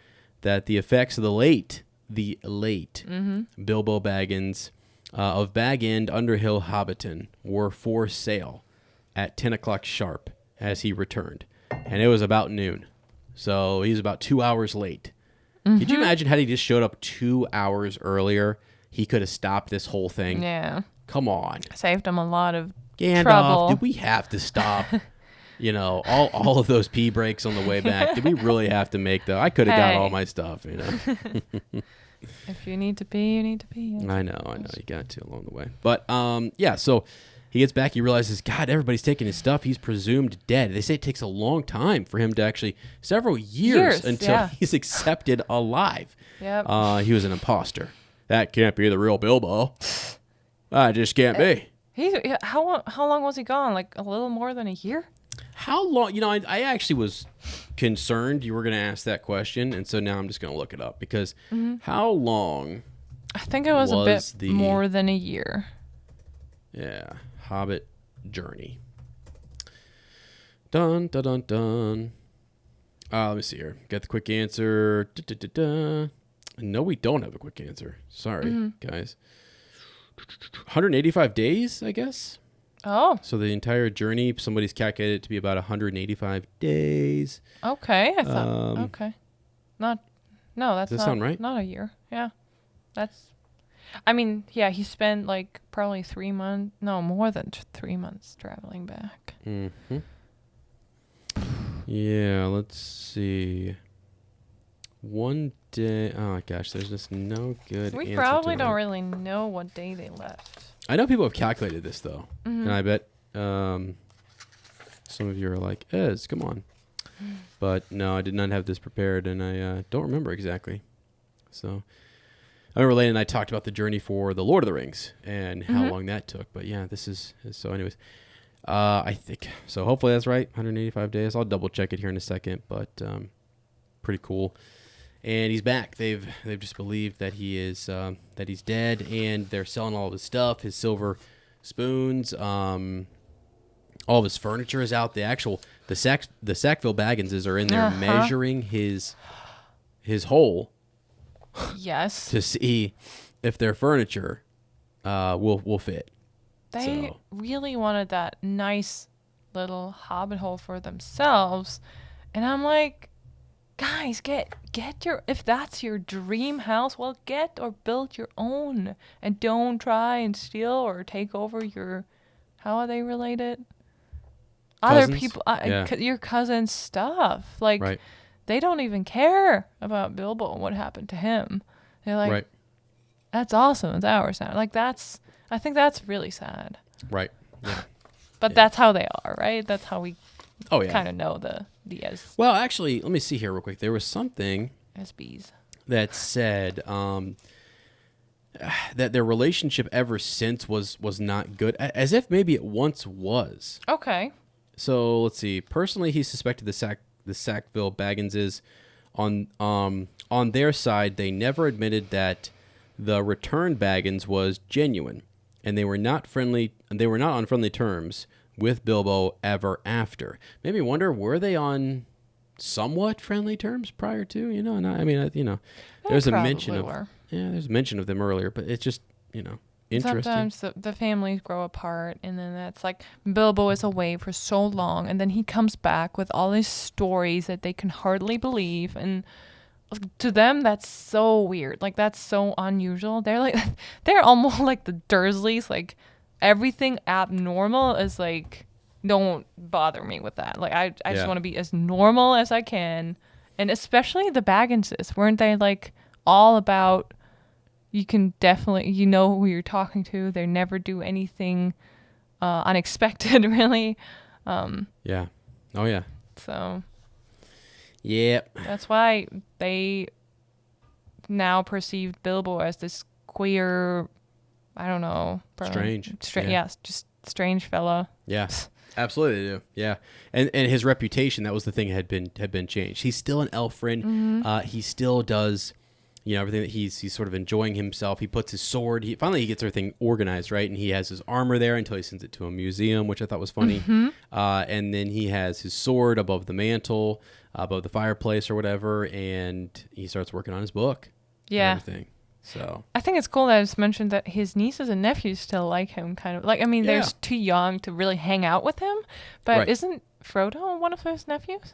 that the effects of the late Bilbo Baggins of Bag End Underhill Hobbiton were for sale at 10 o'clock sharp as he returned. And it was about noon. So he's about 2 hours late. Mm-hmm. Could you imagine had he just showed up 2 hours earlier? He could have stopped this whole thing.
Yeah.
Come on.
Saved him a lot of
Gandalf,
trouble.
did we have to stop? You know, all of those pee breaks on the way back. Did we really have to make I could have got all my stuff, you know.
If you need to pee, you need to pee.
I know. You got to along the way. But, yeah, so he gets back. He realizes, God, everybody's taking his stuff. He's presumed dead. They say it takes a long time for him to actually, several years until he's accepted alive.
Yep.
He was an imposter. That can't be the real Bilbo. That just can't be.
How long was he gone? Like a little more than a year?
How long? You know, I actually was concerned you were going to ask that question, and so now I'm just going to look it up because how long?
I think it was a bit more than a year.
Yeah, Hobbit journey. Dun dun dun dun. Let me see here. Got the quick answer. No, we don't have a quick answer. Sorry, guys. 185 days, I guess.
Oh.
So the entire journey, somebody's calculated it to be about 185 days.
Okay, I thought. Okay. That's
Does that sound right?
Not a year. Yeah. I mean, yeah, he spent like probably 3 months. No, more than 3 months traveling back.
Mm-hmm. Yeah, let's see. One day. Oh, gosh, there's just no good answer.
We probably don't really know what day they left.
I know people have calculated this, though. And I bet some of you are like, Ez, come on. But no, I did not have this prepared, and I don't remember exactly. So I remember Lane and I talked about the journey for The Lord of the Rings and how long that took. But yeah, this is so anyways. I think so. Hopefully that's right. 185 days. I'll double check it here in a second, but pretty cool. And he's back. They've just believed that he is that he's dead, and they're selling all of his stuff, his silver spoons, all of his furniture is out. The Sackville Bagginses are in there measuring his hole.
Yes.
To see if their furniture will fit.
They really wanted that nice little hobbit hole for themselves, and I'm like, guys, get your, if that's your dream house, well, get or build your own, and don't try and steal or take over your, how are they related?
Cousins?
Other people, your cousin's stuff. Like, they don't even care about Bilbo and what happened to him. They're like, that's awesome. It's ours now. Like, I think that's really sad.
Right. Yeah.
But that's how they are, right? That's how we kind of know the as.
Well, actually, let me see here real quick. There was something
as bees
that said that their relationship ever since was not good, as if maybe it once was.
Okay.
So let's see. Personally, he suspected the Sackville Bagginses on their side. They never admitted that the returned Baggins was genuine, and they were not friendly. They were not on friendly terms with Bilbo ever after. Made me wonder, were they on somewhat friendly terms prior to? And there's a mention of there's a mention of them earlier, but it's just Interesting.
Sometimes the families grow apart, and then that's like Bilbo is away for so long, and then he comes back with all these stories that they can hardly believe, and to them that's so weird. Like that's so unusual. They're almost like the Dursleys. Like everything abnormal is like, don't bother me with that. Like I just want to be as normal as I can, and especially the Bagginses, weren't they like all about? You can definitely, who you're talking to. They never do anything unexpected, really.
Yeah. Oh, yeah.
So.
Yep.
That's why they now perceive Bilbo as this queer, I don't know.
Strange.
Yeah, just strange fella.
Yeah. Absolutely they do. Yeah. And his reputation, that was the thing, had been changed. He's still an elf friend.
Mm-hmm.
He still does everything that he's sort of enjoying himself. He puts his sword. He gets everything organized, right? And he has his armor there until he sends it to a museum, which I thought was funny.
Mm-hmm.
And then he has his sword above the mantle, above the fireplace or whatever, and he starts working on his book.
Yeah.
And everything. So
I think it's cool that it's mentioned that his nieces and nephews still like him, kind of. Like, I mean, they're too young to really hang out with him, but isn't Frodo one of his nephews?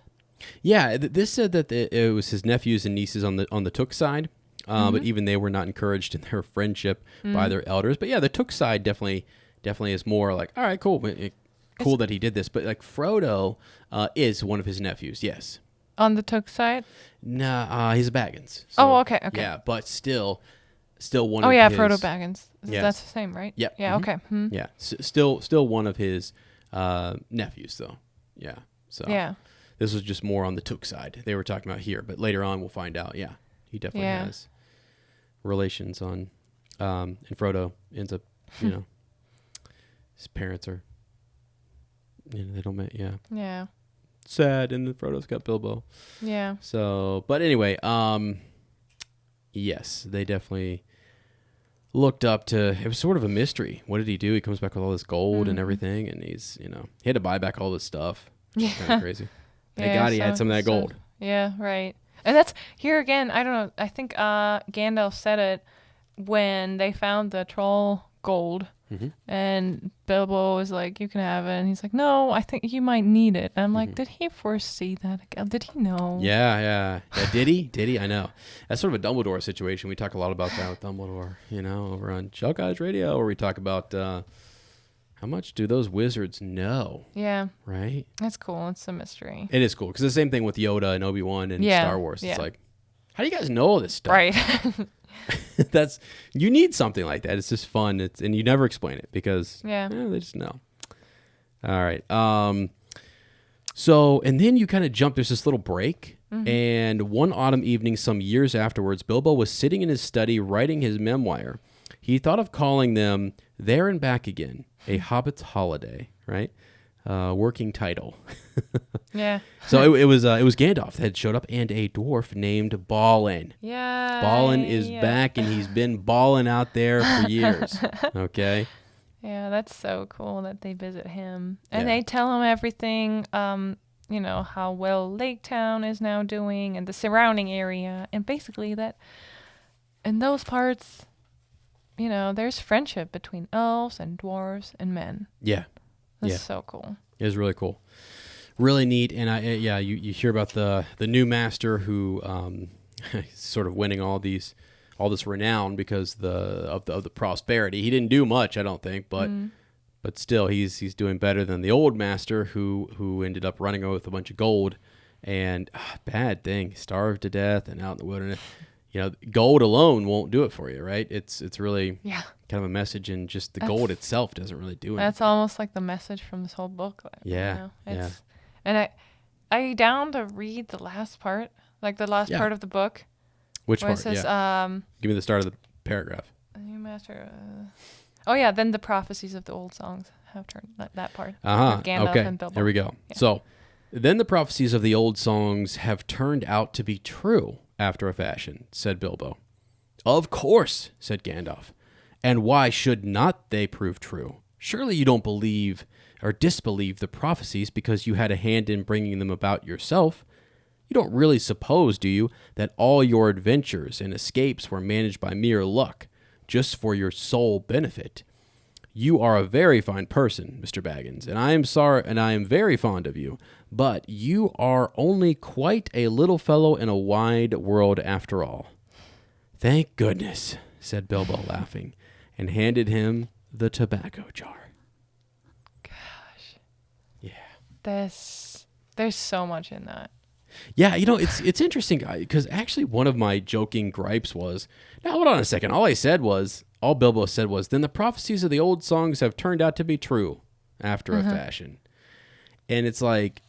Yeah, this said that it was his nephews and nieces on the Took side. But even they were not encouraged in their friendship by their elders. But yeah, the Took side definitely is more like, all right, cool, cool that he did this. But like Frodo is one of his nephews, yes.
On the Took side?
Nah, he's a Baggins. So,
okay.
Yeah, but still one.
Oh
of
yeah,
his,
Frodo Baggins.
Yes.
That's the same, right?
Yep.
Yeah. Okay.
Yeah, still one of his nephews, though. Yeah. So
yeah,
this was just more on the Took side they were talking about here. But later on, we'll find out. Yeah, he definitely has relations on, and Frodo ends up, his parents are, they don't make,
yeah,
sad, and then Frodo's got Bilbo.
Yeah.
So, but anyway, yes, they definitely looked up to, it was sort of a mystery. What did he do? He comes back with all this gold and everything, and he's, he had to buy back all this stuff.
Yeah.
Kind of crazy. Thank God he had some of that gold.
Yeah, right. And that's, here again, I don't know, I think Gandalf said it when they found the troll gold, and Bilbo was like, you can have it, and he's like, no, I think you might need it. And I'm like, did he foresee that? Did he know?
Yeah. Did he? I know. That's sort of a Dumbledore situation. We talk a lot about that with Dumbledore, over on Shell Guys Radio, where we talk about how much do those wizards know?
Yeah.
Right?
That's cool. It's a mystery.
It is cool, because the same thing with Yoda and Obi-Wan and Star Wars. It's like, how do you guys know all this stuff?
Right.
You need something like that. It's just fun. And you never explain it, because they just know. All right. So, and then you kind of jump, there's this little break. And one autumn evening, some years afterwards, Bilbo was sitting in his study writing his memoir. He thought of calling them There and Back Again, A Hobbit's Holiday, right? Working title.
Yeah.
So it was Gandalf that had showed up, and a dwarf named Balin.
Yeah.
Balin is back, and he's been balling out there for years. Okay.
Yeah, that's so cool that they visit him, and they tell him everything. How well Lake Town is now doing, and the surrounding area, and basically that in those parts, there's friendship between elves and dwarves and men.
Yeah.
That's so cool.
It was really cool. Really neat. And you hear about the new master who sort of winning all this renown because of the prosperity. He didn't do much, I don't think, but still he's doing better than the old master who ended up running away with a bunch of gold, and bad thing, starved to death and out in the wilderness. Gold alone won't do it for you, right? It's really kind of a message, and just the gold itself doesn't really do anything.
That's almost like the message from this whole book.
Yeah.
And I down to read the last part, like the last part of the book.
Which part?
It says,
give me the start of the paragraph.
New master. Then the prophecies of the old songs have turned that part.
Gandalf
okay. And Bilbo.
Here we go.
Yeah.
So, then the prophecies of the old songs have turned out to be true after a fashion, said Bilbo. Of course, said Gandalf. And why should not they prove true? Surely you don't believe or disbelieve the prophecies because you had a hand in bringing them about yourself. You don't really suppose, do you, that all your adventures and escapes were managed by mere luck, just for your sole benefit. You are a very fine person, Mr. Baggins, and I am sorry, and I am very fond of you, but you are only quite a little fellow in a wide world after all. Thank goodness, said Bilbo, laughing, and handed him the tobacco jar.
Gosh.
Yeah.
There's so much in that.
Yeah, it's interesting, because actually one of my joking gripes was, now hold on a second, all Bilbo said was, then the prophecies of the old songs have turned out to be true after a fashion. And it's like,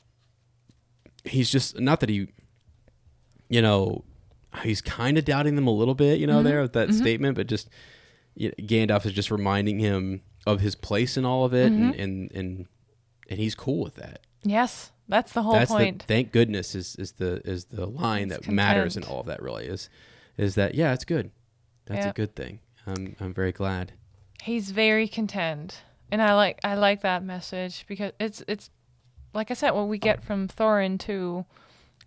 he's just, not that he, he's kind of doubting them a little bit, there with that statement, but just Gandalf is just reminding him of his place in all of it, and he's cool with that.
Yes, that's the whole point.
Thank goodness is the line that matters in all of that. Really is that it's good. That's a good thing. I'm very glad.
He's very content, and I like that message, because it's like I said, what we get from Thorin too.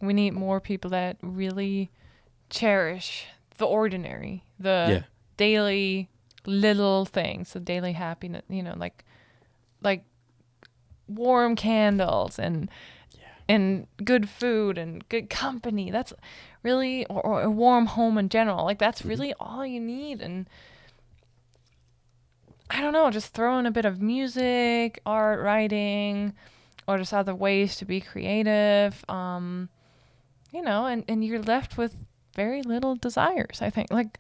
We need more people that really cherish the ordinary, the daily little things, the daily happiness. Like warm candles and good food and good company. That's really, or a warm home in general. Like that's really all you need. And I don't know, just throw in a bit of music, art, writing, or just other ways to be creative. And you're left with very little desires, I think. Like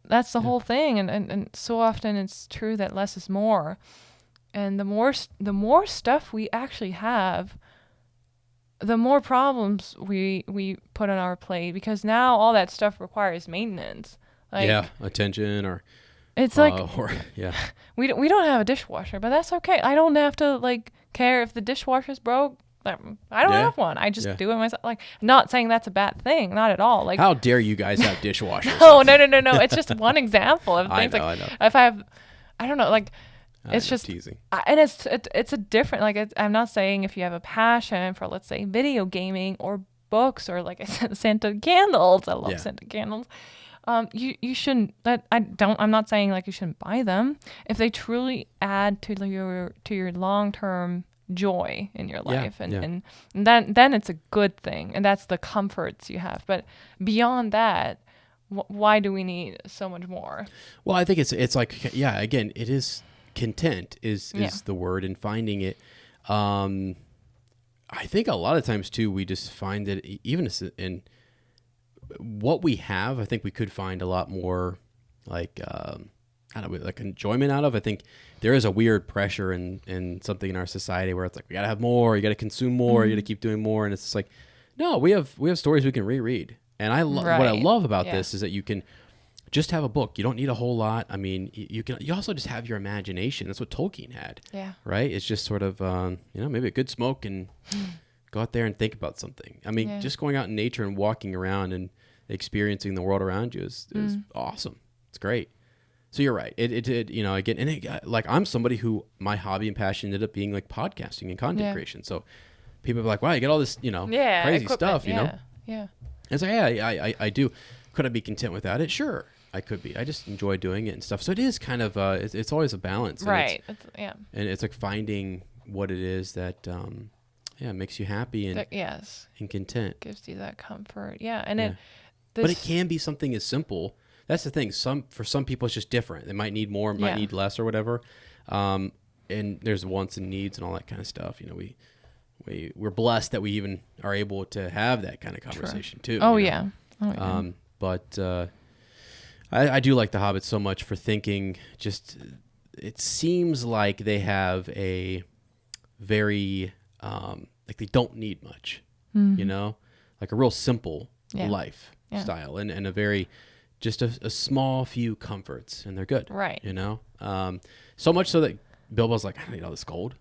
that's the whole thing. And so often it's true that less is more. And the more stuff we actually have, the more problems we put on our plate, because now all that stuff requires maintenance. Like,
attention, or
it's like we don't have a dishwasher, but that's okay. I don't have to care if the dishwasher's broke. I don't have one. I just do it myself. Like, not saying that's a bad thing, not at all. Like,
how dare you guys have dishwashers?
No. It's just one example of things.
I know.
If I have, I don't know, like. It's just
teasing.
And it's a different, I'm not saying if you have a passion for, let's say, video gaming or books, or like I said, scented candles. I love scented candles. You shouldn't. I'm not saying you shouldn't buy them if they truly add to your long-term joy in your life, and then it's a good thing, and that's the comforts you have. But beyond that, why do we need so much more?
Well, I think it's like, again, it is. Content is the word, and finding it. I think a lot of times too, we just find that even in what we have, I think we could find a lot more enjoyment out of. I think there is a weird pressure in something in our society where it's like, we gotta have more, you gotta consume more, you gotta keep doing more, and it's just like, no, we have stories we can reread. And what I love about this is that you can just have a book. You don't need a whole lot. I mean, you also just have your imagination. That's what Tolkien had. Yeah. Right? It's just sort of, maybe a good smoke and go out there and think about something. I mean, just going out in nature and walking around and experiencing the world around you is awesome. It's great. So you're right. I'm somebody who my hobby and passion ended up being like podcasting and content creation. So people are like, wow, you get all this, crazy stuff, Yeah. And it's like, I do. Could I be content without it? Sure. I could be. I just enjoy doing it and stuff. So it is kind of, it's always a balance.
Right.
And it's like finding what it is that, makes you happy and content.
Gives you that comfort. Yeah. And
but it can be something as simple. That's the thing. For some people, it's just different. They might need more, might need less, or whatever. And there's wants and needs and all that kind of stuff. We're blessed that we even are able to have that kind of conversation too.
Oh, yeah. Oh, yeah.
But I do like the Hobbit so much for thinking. Just it seems like they have a very they don't need much, like a real simple lifestyle and a very just a small few comforts, and they're good,
right?
So much so that Bilbo's like, I don't need all this gold,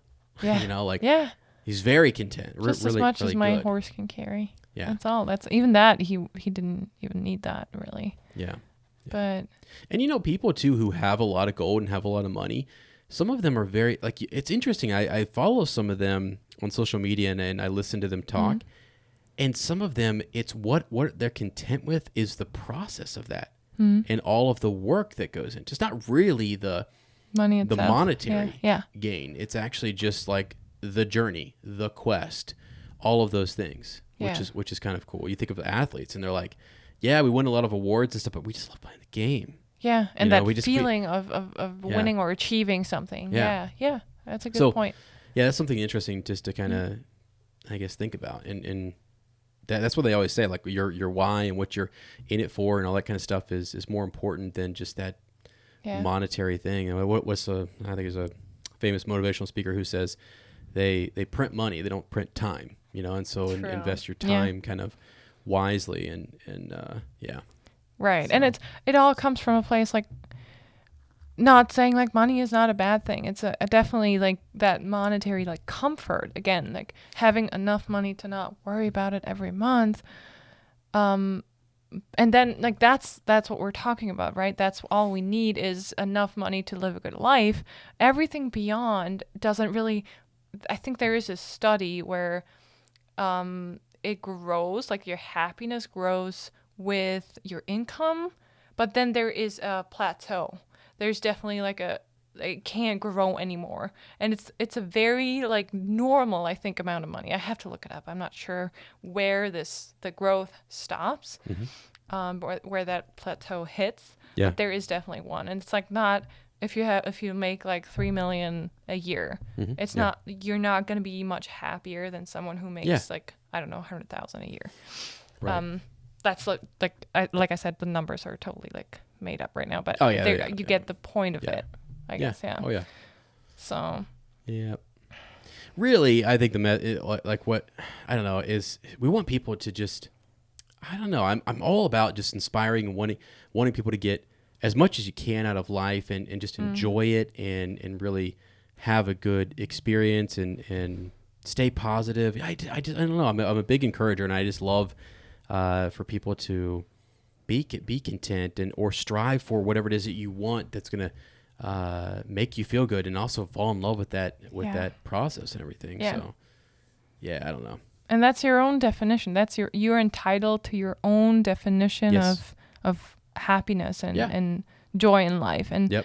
he's very content,
just
really,
as much
really
as my
good.
horse can carry.
Yeah,
that's all. That's even that he didn't even need that really.
Yeah.
But
and people too who have a lot of gold and have a lot of money, some of them are very it's interesting. I follow some of them on social media and I listen to them talk, and some of them, it's what they're content with is the process of that. and all of the work that goes into. It's not really the
money itself.
the monetary
Yeah.
gain. It's actually just like the journey, the quest, all of those things, which is kind of cool. You think of the athletes, and they're like, yeah, we win a lot of awards and stuff, but we just love playing the game.
Yeah, and
You know,
that feeling of winning or achieving something.
Yeah.
Yeah, that's a good point.
Yeah, that's something interesting just to kind of, I guess, think about. And that's what they always say, like your why and what you're in it for and all that kind of stuff is more important than just that monetary thing. I mean, I think there's a famous motivational speaker who says they print money, they don't print time, you know, and so invest your time kind of wisely and
Right.
So.
And it all comes from a place like, not saying like money is not a bad thing. It's a definitely like that monetary like comfort, again, like having enough money to not worry about it every month. And then like that's what we're talking about, right? That's all we need is enough money to live a good life. Everything beyond doesn't really. I think there is a study where it grows, like your happiness grows with your income, but then there is a plateau. There's definitely like it can't grow anymore, and it's a very like normal, I think, amount of money. I have to look it up. I'm not sure where the growth stops, where that plateau hits.
Yeah.
But there is definitely one, and it's like not if you make like $3 million a year, it's not, you're not going to be much happier than someone who makes like, I don't know, 100,000 a year.
Right.
That's like I said, the numbers are totally like made up right now, but you get the point of it, I guess. Yeah.
Oh yeah.
So.
Yeah. Really, I think like what I don't know is we want people to just, I don't know. I'm all about just inspiring and wanting people to get as much as you can out of life and just enjoy it and really have a good experience and stay positive. I don't know. I'm a big encourager, and I just love for people to be content or strive for whatever it is that you want that's going to make you feel good, and also fall in love with that process and everything.
Yeah.
So yeah, I don't know.
And that's your own definition. You're entitled to your own definition of happiness and joy in life. And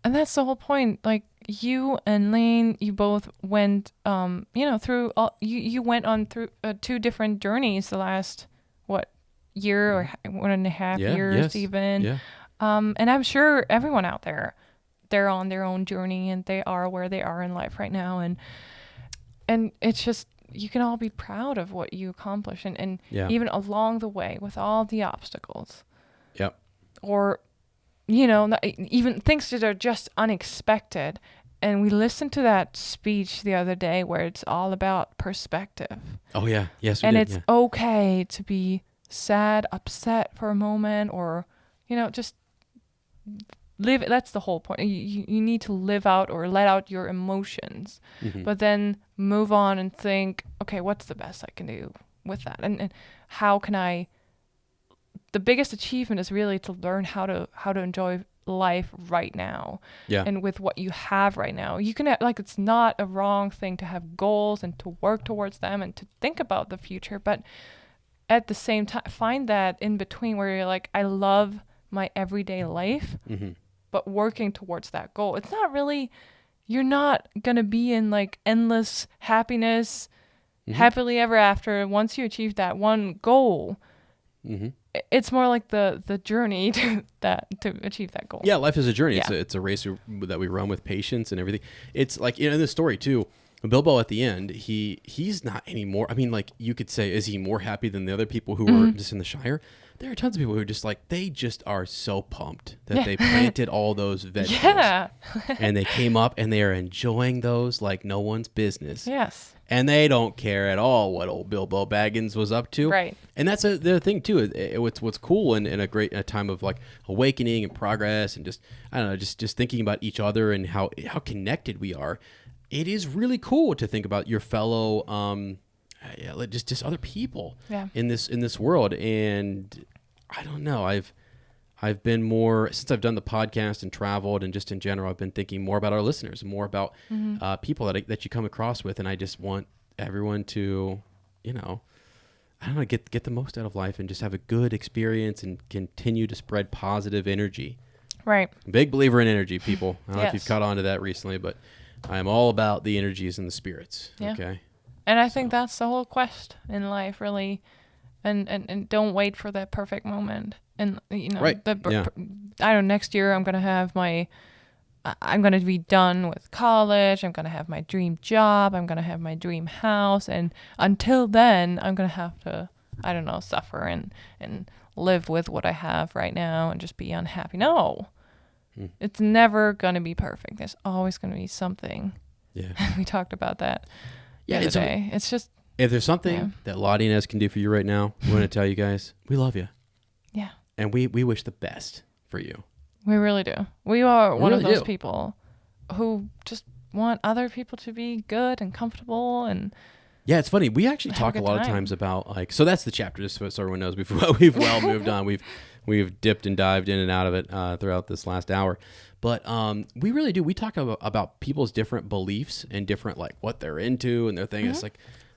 that's the whole point. Like you and Lane, you both went through you went on through 2 different journeys the last year or 1.5 years even. Yeah. And I'm sure everyone out there, they're on their own journey and they are where they are in life right now, and it's just, you can all be proud of what you accomplished and even along the way with all the obstacles.
Yep.
Or, even things that are just unexpected. And we listened to that speech the other day where it's all about perspective. Oh, yeah. Yes, we did. And it's okay to be sad, upset for a moment, or, just live. That's the whole point. You need to live out or let out your emotions, but then move on and think, okay, what's the best I can do with that? And how can the biggest achievement is really to learn how to enjoy life right now, and with what you have right now. You can it's not a wrong thing to have goals and to work towards them and to think about the future, but at the same time find that in between where you're like, I love my everyday life, but working towards that goal. It's not really, you're not gonna be in like endless happiness, happily ever after once you achieve that one goal. It's more like the journey to achieve that goal. Yeah, life is a journey. Yeah. It's a race that we run with patience and everything. It's like, in this story too, Bilbo at the end, he's not anymore. I mean, like, you could say, is he more happy than the other people who were just in the Shire? There are tons of people who are just like, they just are so pumped that they planted all those vegetables. And they came up and they are enjoying those like no one's business. Yes. And they don't care at all what old Bilbo Baggins was up to. Right. And that's the thing too. What's cool in a time of like awakening and progress and just, I don't know, just thinking about each other and how connected we are. It is really cool to think about your fellow, just other people in this world. And I don't know, I've been more, since I've done the podcast and traveled and just in general, I've been thinking more about our listeners, more about people that you come across with. And I just want everyone to,
I don't know, get the most out of life and just have a good experience and continue to spread positive energy.
Right.
Big believer in energy, people. I don't know if you've
Yes.
caught on to that recently, but I am all about the energies and the spirits.
Yeah.
Okay.
And I think that's the whole quest in life, really. And don't wait for that perfect moment. And, you know,
Right. Yeah.
I don't know, next year I'm going to be done with college. I'm going to have my dream job. I'm going to have my dream house. And until then, I'm going to have to, I don't know, suffer and live with what I have right now and just be unhappy. No. It's never going to be perfect. There's always going to be something.
Yeah.
We talked about that the
Yeah.
other day. It's just,
If there's something that Lottie and Ez can do for you right now, we want to tell you guys, we love you.
yeah,
And we wish the best for you.
we really do. We are
We
one of
really
those
do.
people who just want other people to be good and comfortable and
Yeah, it's funny. We actually
Have a
talk a
good
lot of
time.
times about like, so that's the chapter, just so everyone knows. We've well moved on. We've dipped and dived in and out of it throughout this last hour. But we really do. We talk about people's different beliefs and different like what they're into and their thing. It's like,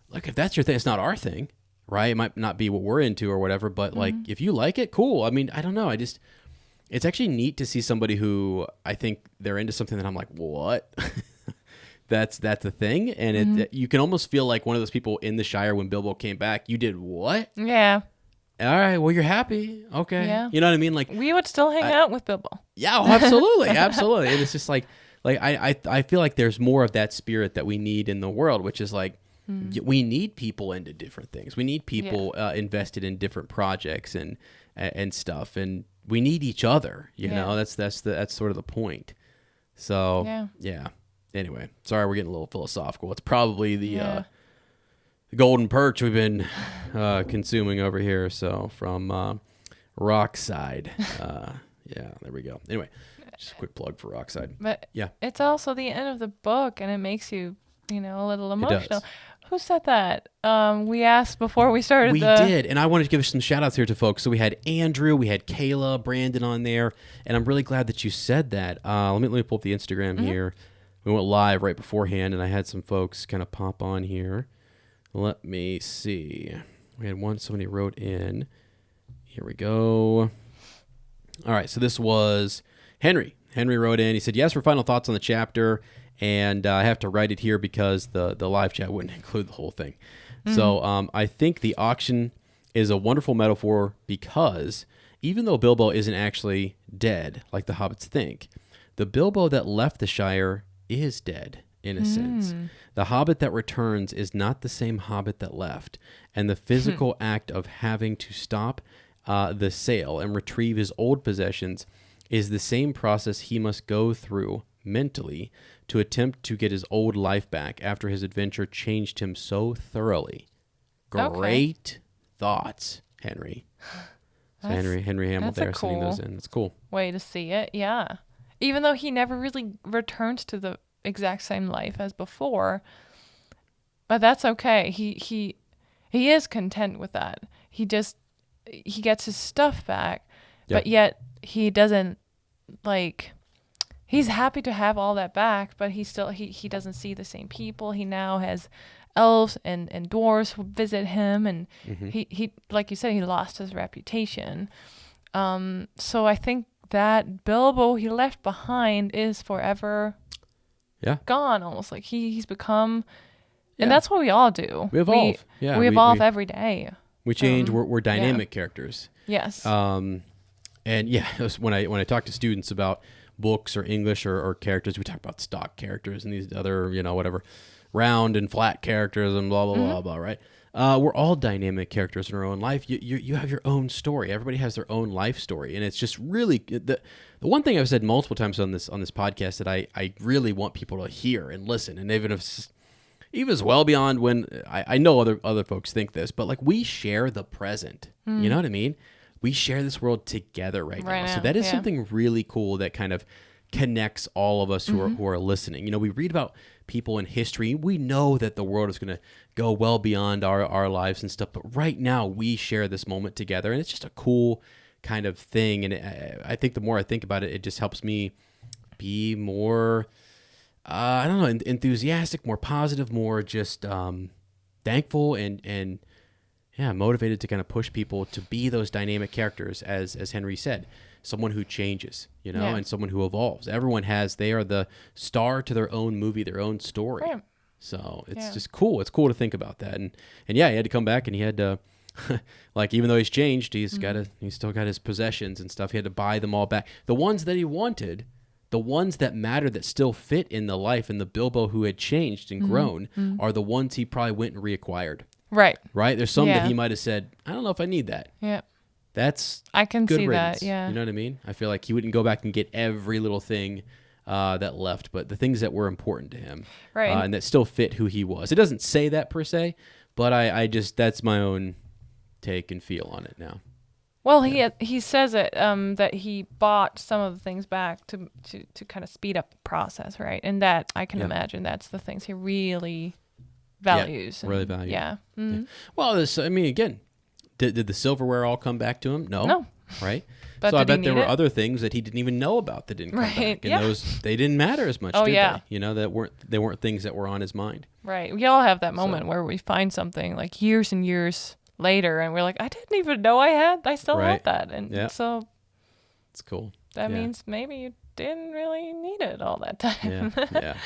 look, if that's your thing, it's not our thing, right? It might not be what we're into or whatever. But like, if you like it, cool. I mean, I don't know. It's actually neat to see somebody who I think they're into something that I'm like, what? That's a thing, and you can almost feel like one of those people in the Shire when Bilbo came back. You did what?
yeah,
All right, well you're happy, okay.
Yeah.
You know what I mean? Like,
we would still hang out with Bilbo.
yeah, oh, absolutely, absolutely. And it's just like I feel like there's more of that spirit that we need in the world, which is like we need people into different things. We need people invested in different projects and stuff, and we need each other. You know, that's sort of the point. So yeah. Anyway, sorry we're getting a little philosophical. It's probably the golden perch we've been consuming over here. So from Rockside. Yeah, there we go. Anyway, just a quick plug for Rockside.
But
Yeah.
it's also the end of the book, and it makes you, a little emotional.
does.
Who said that? We asked before we started.
We did, and I wanted to give some shout outs here to folks. So we had Andrew, we had Kayla, Brandon on there, and I'm really glad that you said that. Let me pull up the Instagram here. We went live right beforehand, and I had some folks kind of pop on here. Let me see. We had somebody wrote in. Here we go. All right, so this was Henry. Henry wrote in. He said, yes, for final thoughts on the chapter, and I have to write it here because the live chat wouldn't include the whole thing. So I think the auction is a wonderful metaphor because even though Bilbo isn't actually dead like the hobbits think, the Bilbo that left the Shire is dead in a sense. The hobbit that returns is not the same hobbit that left, and the physical act of having to stop the sale and retrieve his old possessions is the same process he must go through mentally to attempt to get his old life back after his adventure changed him so thoroughly. Great thoughts, Henry. So Henry Hamill
that's a
there sending those in. That's cool.
way to see it. Yeah, even though he never really returns to the exact same life as before, but that's okay. He is content with that. He gets his stuff back, but yet he doesn't he's happy to have all that back, but he doesn't see the same people. He now has elves and dwarves who visit him, and he like you said, he lost his reputation. So I think that Bilbo he left behind is forever gone, almost like he's become, and that's what we all do.
We evolve.
We evolve every day.
We change. We're dynamic characters.
Yes.
And yeah, when I talk to students about books or English or characters, we talk about stock characters and these other, whatever, round and flat characters and blah, blah, blah, blah, right? We're all dynamic characters in our own life. You have your own story. Everybody has their own life story. And it's just really, the one thing I've said multiple times on this podcast that I really want people to hear and listen, and even as well beyond when I know other folks think this, but like we share the present. You know what I mean? We share this world together right now. So that is something really cool that kind of connects all of us who are listening. We read about people in history. We know that the world is going to go well beyond our lives and stuff. But right now we share this moment together, and it's just a cool kind of thing. And I think the more I think about it, it just helps me be more, enthusiastic, more positive, more just thankful and motivated to kind of push people to be those dynamic characters, as Henry said, someone who changes, and someone who evolves. Everyone they are the star to their own movie, their own story.
Right.
So it's just cool. It's cool to think about that. And yeah, he had to come back, and he had to, like, even though he's changed, he's still got his possessions and stuff. He had to buy them all back. The ones that he wanted, the ones that matter, that still fit in the life, and the Bilbo who had changed and grown are the ones he probably went and reacquired.
Right.
Right? There's some that he might have said, I don't know if I need that.
Yeah.
I
can
good
see
riddance.
that, yeah.
You know what I mean? I feel like he wouldn't go back and get every little thing that left, but the things that were important to him,
right,
and that still fit who he was. It doesn't say that per se, but I just, that's my own take and feel on it now.
Well, he says it that he bought some of the things back to kind of speed up the process, right? And that I can imagine that's the things he really values.
Really values.
Yeah. Mm-hmm.
Well, again, did the silverware all come back to him? No. Right?
But
so I bet there were other things that he didn't even know about that didn't come back. And those, they didn't matter as much, did they? They weren't things that were on his mind.
Right. We all have that moment where we find something like years and years later, and we're like, I didn't even know I still had that. And so
it's cool.
That means maybe you didn't really need it all that time.
Yeah.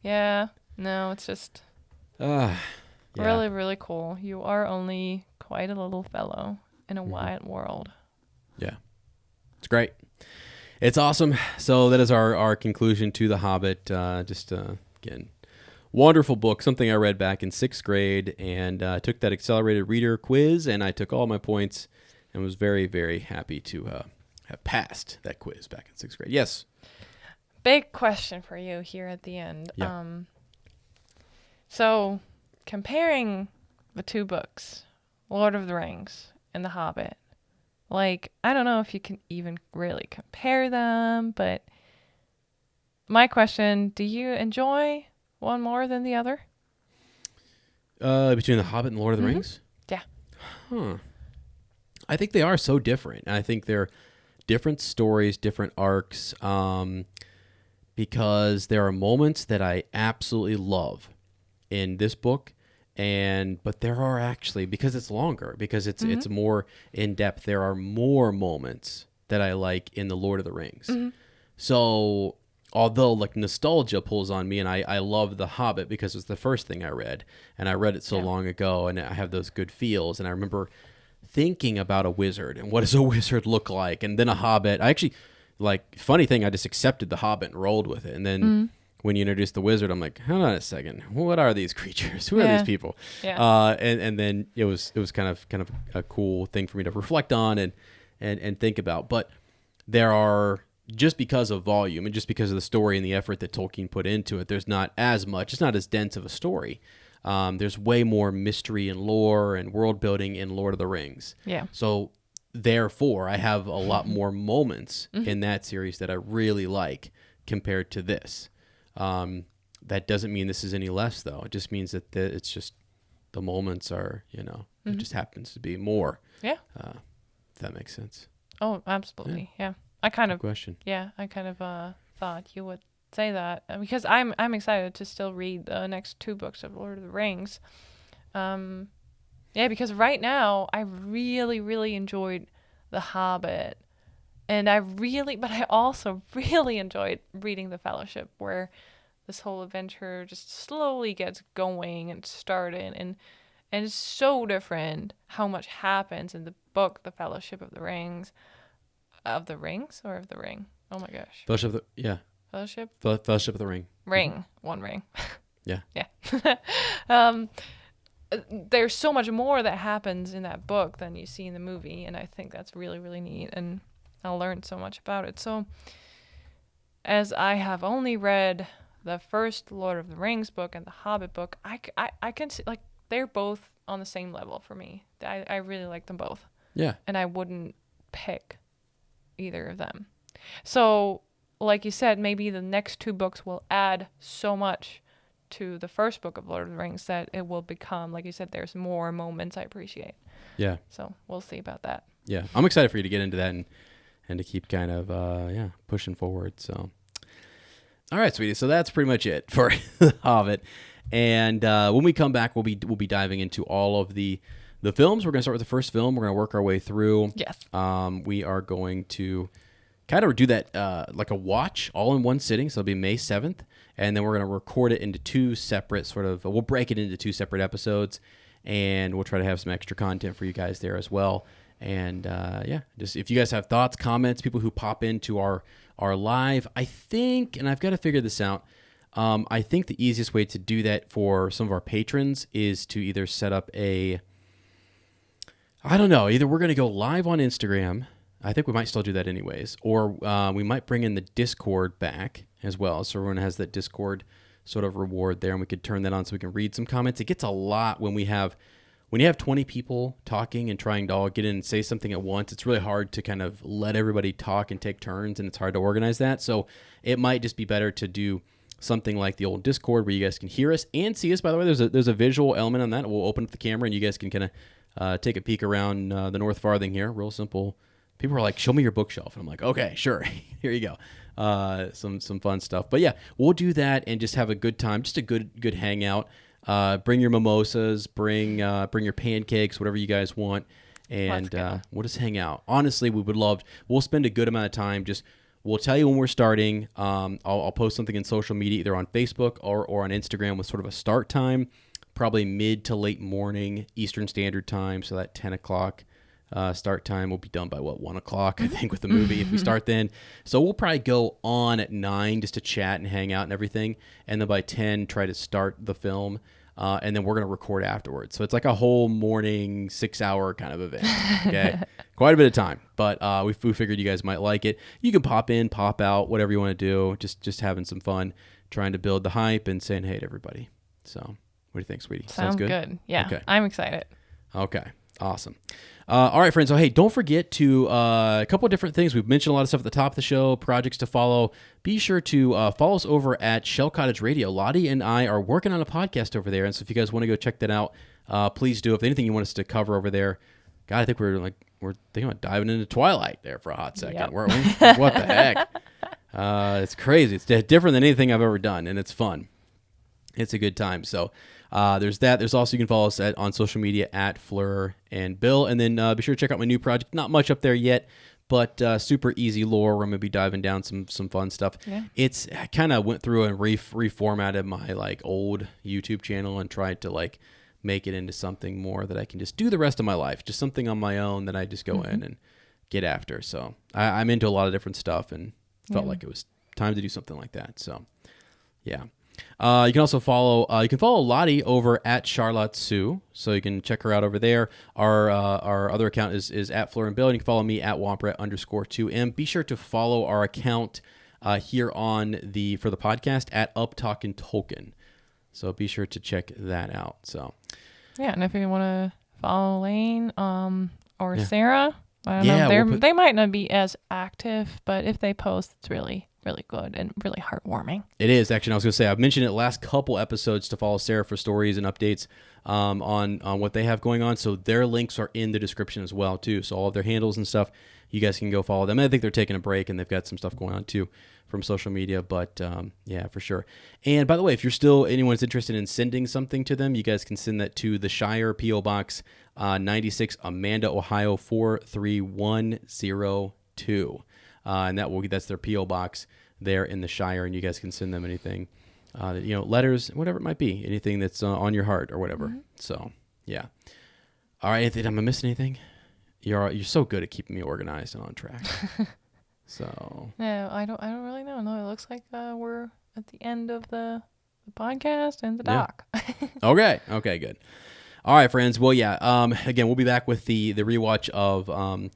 Yeah. No, it's just really, really cool. You are only quite a little fellow in a wide world.
Yeah. It's great. It's awesome. So that is our conclusion to The Hobbit. Again, wonderful book, something I read back in 6th grade, and I took that accelerated reader quiz, and I took all my points and was very, very happy to have passed that quiz back in 6th grade. Yes.
Big question for you here at the end.
Yeah.
So comparing the two books, Lord of the Rings and The Hobbit, like, I don't know if you can even really compare them, but my question, do you enjoy one more than the other?
Between The Hobbit and Lord of the Rings?
Yeah.
I think they are so different. I think they're different stories, different arcs, because there are moments that I absolutely love in this book, but there are actually, because it's longer, because it's more in depth, there are more moments that I like in the Lord of the Rings. So although like nostalgia pulls on me, and I love The Hobbit because it's the first thing I read, and I read it so long ago, and I have those good feels, and I remember thinking about a wizard and what does a wizard look like, and then a hobbit. I actually, like, funny thing, I just accepted the Hobbit and rolled with it, and then when you introduced the wizard, I'm like, hold on a second, what are these creatures? Who are these people? And then it was kind of a cool thing for me to reflect on and think about. But there are, just because of volume and just because of the story and the effort that Tolkien put into it, there's not as much, it's not as dense of a story. There's way more mystery and lore and world building in Lord of the Rings. Yeah. So therefore, I have a lot more moments in that series that I really like compared to this. That doesn't mean this is any less, though. It just means that it's just the moments are, it just happens to be more. Yeah. If that makes sense.
Oh, absolutely. Yeah. I kind of
question.
Yeah, I kind of thought you would say that, because I'm excited to still read the next 2 books of Lord of the Rings. Yeah, because right now I really, really enjoyed The Hobbit, and but I also really enjoyed reading The Fellowship, where this whole adventure just slowly gets going and started, and it's so different how much happens in the book, The Fellowship of the Rings. Of the Rings or of the Ring? Oh my gosh.
Fellowship of the,
Fellowship?
Fellowship of the Ring.
Ring. One ring.
Yeah.
Yeah. There's so much more that happens in that book than you see in the movie, and I think that's really, really neat, and I learned so much about it. So, as I have only read the first Lord of the Rings book and the Hobbit book, I can see, like, they're both on the same level for me. I really like them both.
Yeah.
And I wouldn't pick either of them. So, like you said, maybe the next 2 books will add so much to the first book of Lord of the Rings that it will become, like you said, there's more moments I appreciate. Yeah. So we'll see about that.
Yeah. I'm excited for you to get into that and to keep kind of, pushing forward. So, all right, sweetie. So that's pretty much it for The Hobbit. And when we come back, we'll be diving into all of the the films. We're going to start with the first film. We're going to work our way through.
Yes.
We are going to kind of do that like a watch all in one sitting. So it'll be May 7th. And then we're going to record it into two separate we'll break it into two separate episodes. And we'll try to have some extra content for you guys there as well. And just if you guys have thoughts, comments, people who pop into our live, I think, and I've got to figure this out, I think the easiest way to do that for some of our patrons is to either set up either we're going to go live on Instagram. I think we might still do that anyways. Or we might bring in the Discord back as well. So everyone has that Discord sort of reward there, and we could turn that on so we can read some comments. It gets a lot when you have 20 people talking and trying to all get in and say something at once. It's really hard to kind of let everybody talk and take turns, and it's hard to organize that. So it might just be better to do something like the old Discord where you guys can hear us and see us. By the way, there's a visual element on that. We'll open up the camera, and you guys can kind of take a peek around the North Farthing here. Real simple. People are like, show me your bookshelf. And I'm like, okay, sure. Here you go. Some fun stuff. But yeah, we'll do that and just have a good time, just a good hangout. Bring your mimosas, bring your pancakes, whatever you guys want, and we'll just hang out. Honestly, we'll spend a good amount of time. We'll tell you when we're starting. I'll post something in social media, either on Facebook or on Instagram with sort of a start time, probably mid to late morning Eastern Standard Time. So that 10 o'clock start time will be done by 1 o'clock, I think, with the movie if we start then. So we'll probably go on at 9 just to chat and hang out and everything, and then by 10 try to start the film. And then we're going to record afterwards. So it's like a whole morning 6-hour kind of event. Okay. Quite a bit of time, but we figured you guys might like it. You can pop in, pop out, whatever you want to do. Just having some fun, trying to build the hype and saying hey to everybody. So what do you think, sweetie?
Sounds good. Yeah.
Okay.
I'm excited.
Okay. Awesome. All right, friends. So, hey, don't forget to a couple of different things. We've mentioned a lot of stuff at the top of the show, projects to follow. Be sure to follow us over at Shell Cottage Radio. Lottie and I are working on a podcast over there, and so if you guys want to go check that out, please do. If anything you want us to cover over there, God, I think we're thinking about diving into Twilight there for a hot second.
Yep.
Weren't we? What the heck? It's crazy. It's different than anything I've ever done, and it's fun. It's a good time. So there's that. There's also, you can follow us on social media at Fleur and Bill. And then be sure to check out my new project. Not much up there yet, but super easy lore. We're going to be diving down some fun stuff. Yeah. I kind of went through and reformatted my old YouTube channel and tried to make it into something more that I can just do the rest of my life. Just something on my own that I just go in and get after. So I'm into a lot of different stuff and felt like it was time to do something like that. So yeah. You can also follow Lottie over at Charlotte Sue, so you can check her out over there. Our other account is at Fleur and Bill, and you can follow me at Wompret_2M. Be sure to follow our account here for the podcast at Up Talkin' Tolkien. So be sure to check that out. So
yeah, and if you want to follow Lane or Sarah, I don't know, they might not be as active, but if they post, it's really good and really heartwarming. It
is, actually. I was going to say, I've mentioned it last couple episodes to follow Sarah for stories and updates on what they have going on. So their links are in the description as well, too. So all of their handles and stuff, you guys can go follow them. I think they're taking a break and they've got some stuff going on, too, from social media. But yeah, for sure. And by the way, if anyone's interested in sending something to them, you guys can send that to the Shire P.O. Box 96, Amanda, Ohio 43102. And that's their P.O. box there in the Shire, and you guys can send them anything, letters, whatever it might be, anything that's on your heart or whatever. Mm-hmm. So, yeah. All right, Anthony, am I missing anything? You're so good at keeping me organized and on track. So.
No, I don't really know. No, it looks like we're at the end of the podcast and the doc.
Okay, good. All right, friends. Well, yeah. Again, we'll be back with the rewatch of An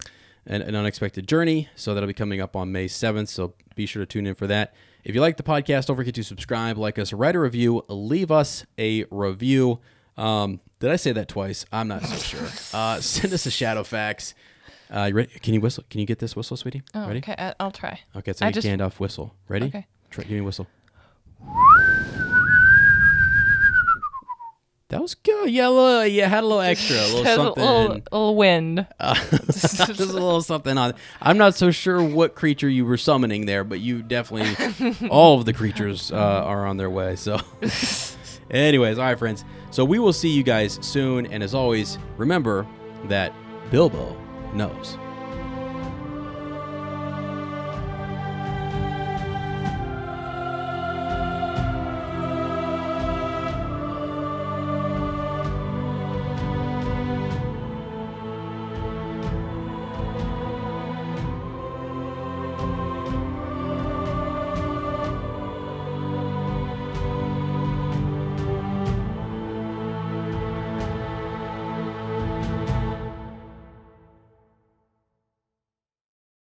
Unexpected Journey. So that'll be coming up on May 7th. So be sure to tune in for that. If you like the podcast, don't forget to subscribe, like us, write a review, leave us a review. Did I say that twice? I'm not so sure. Send us a Shadowfax. You ready? Can you whistle? Can you get this whistle, sweetie?
Oh,
ready?
Okay, I'll try.
Okay, it's like a standoff whistle. Ready?
Okay.
Give me a whistle. That was good. Yeah, had a little extra, a little something.
A little wind.
Just a little something on. I'm not so sure what creature you were summoning there, but you definitely, all of the creatures are on their way. So, Anyways, all right, friends. So we will see you guys soon. And as always, remember that Bilbo knows.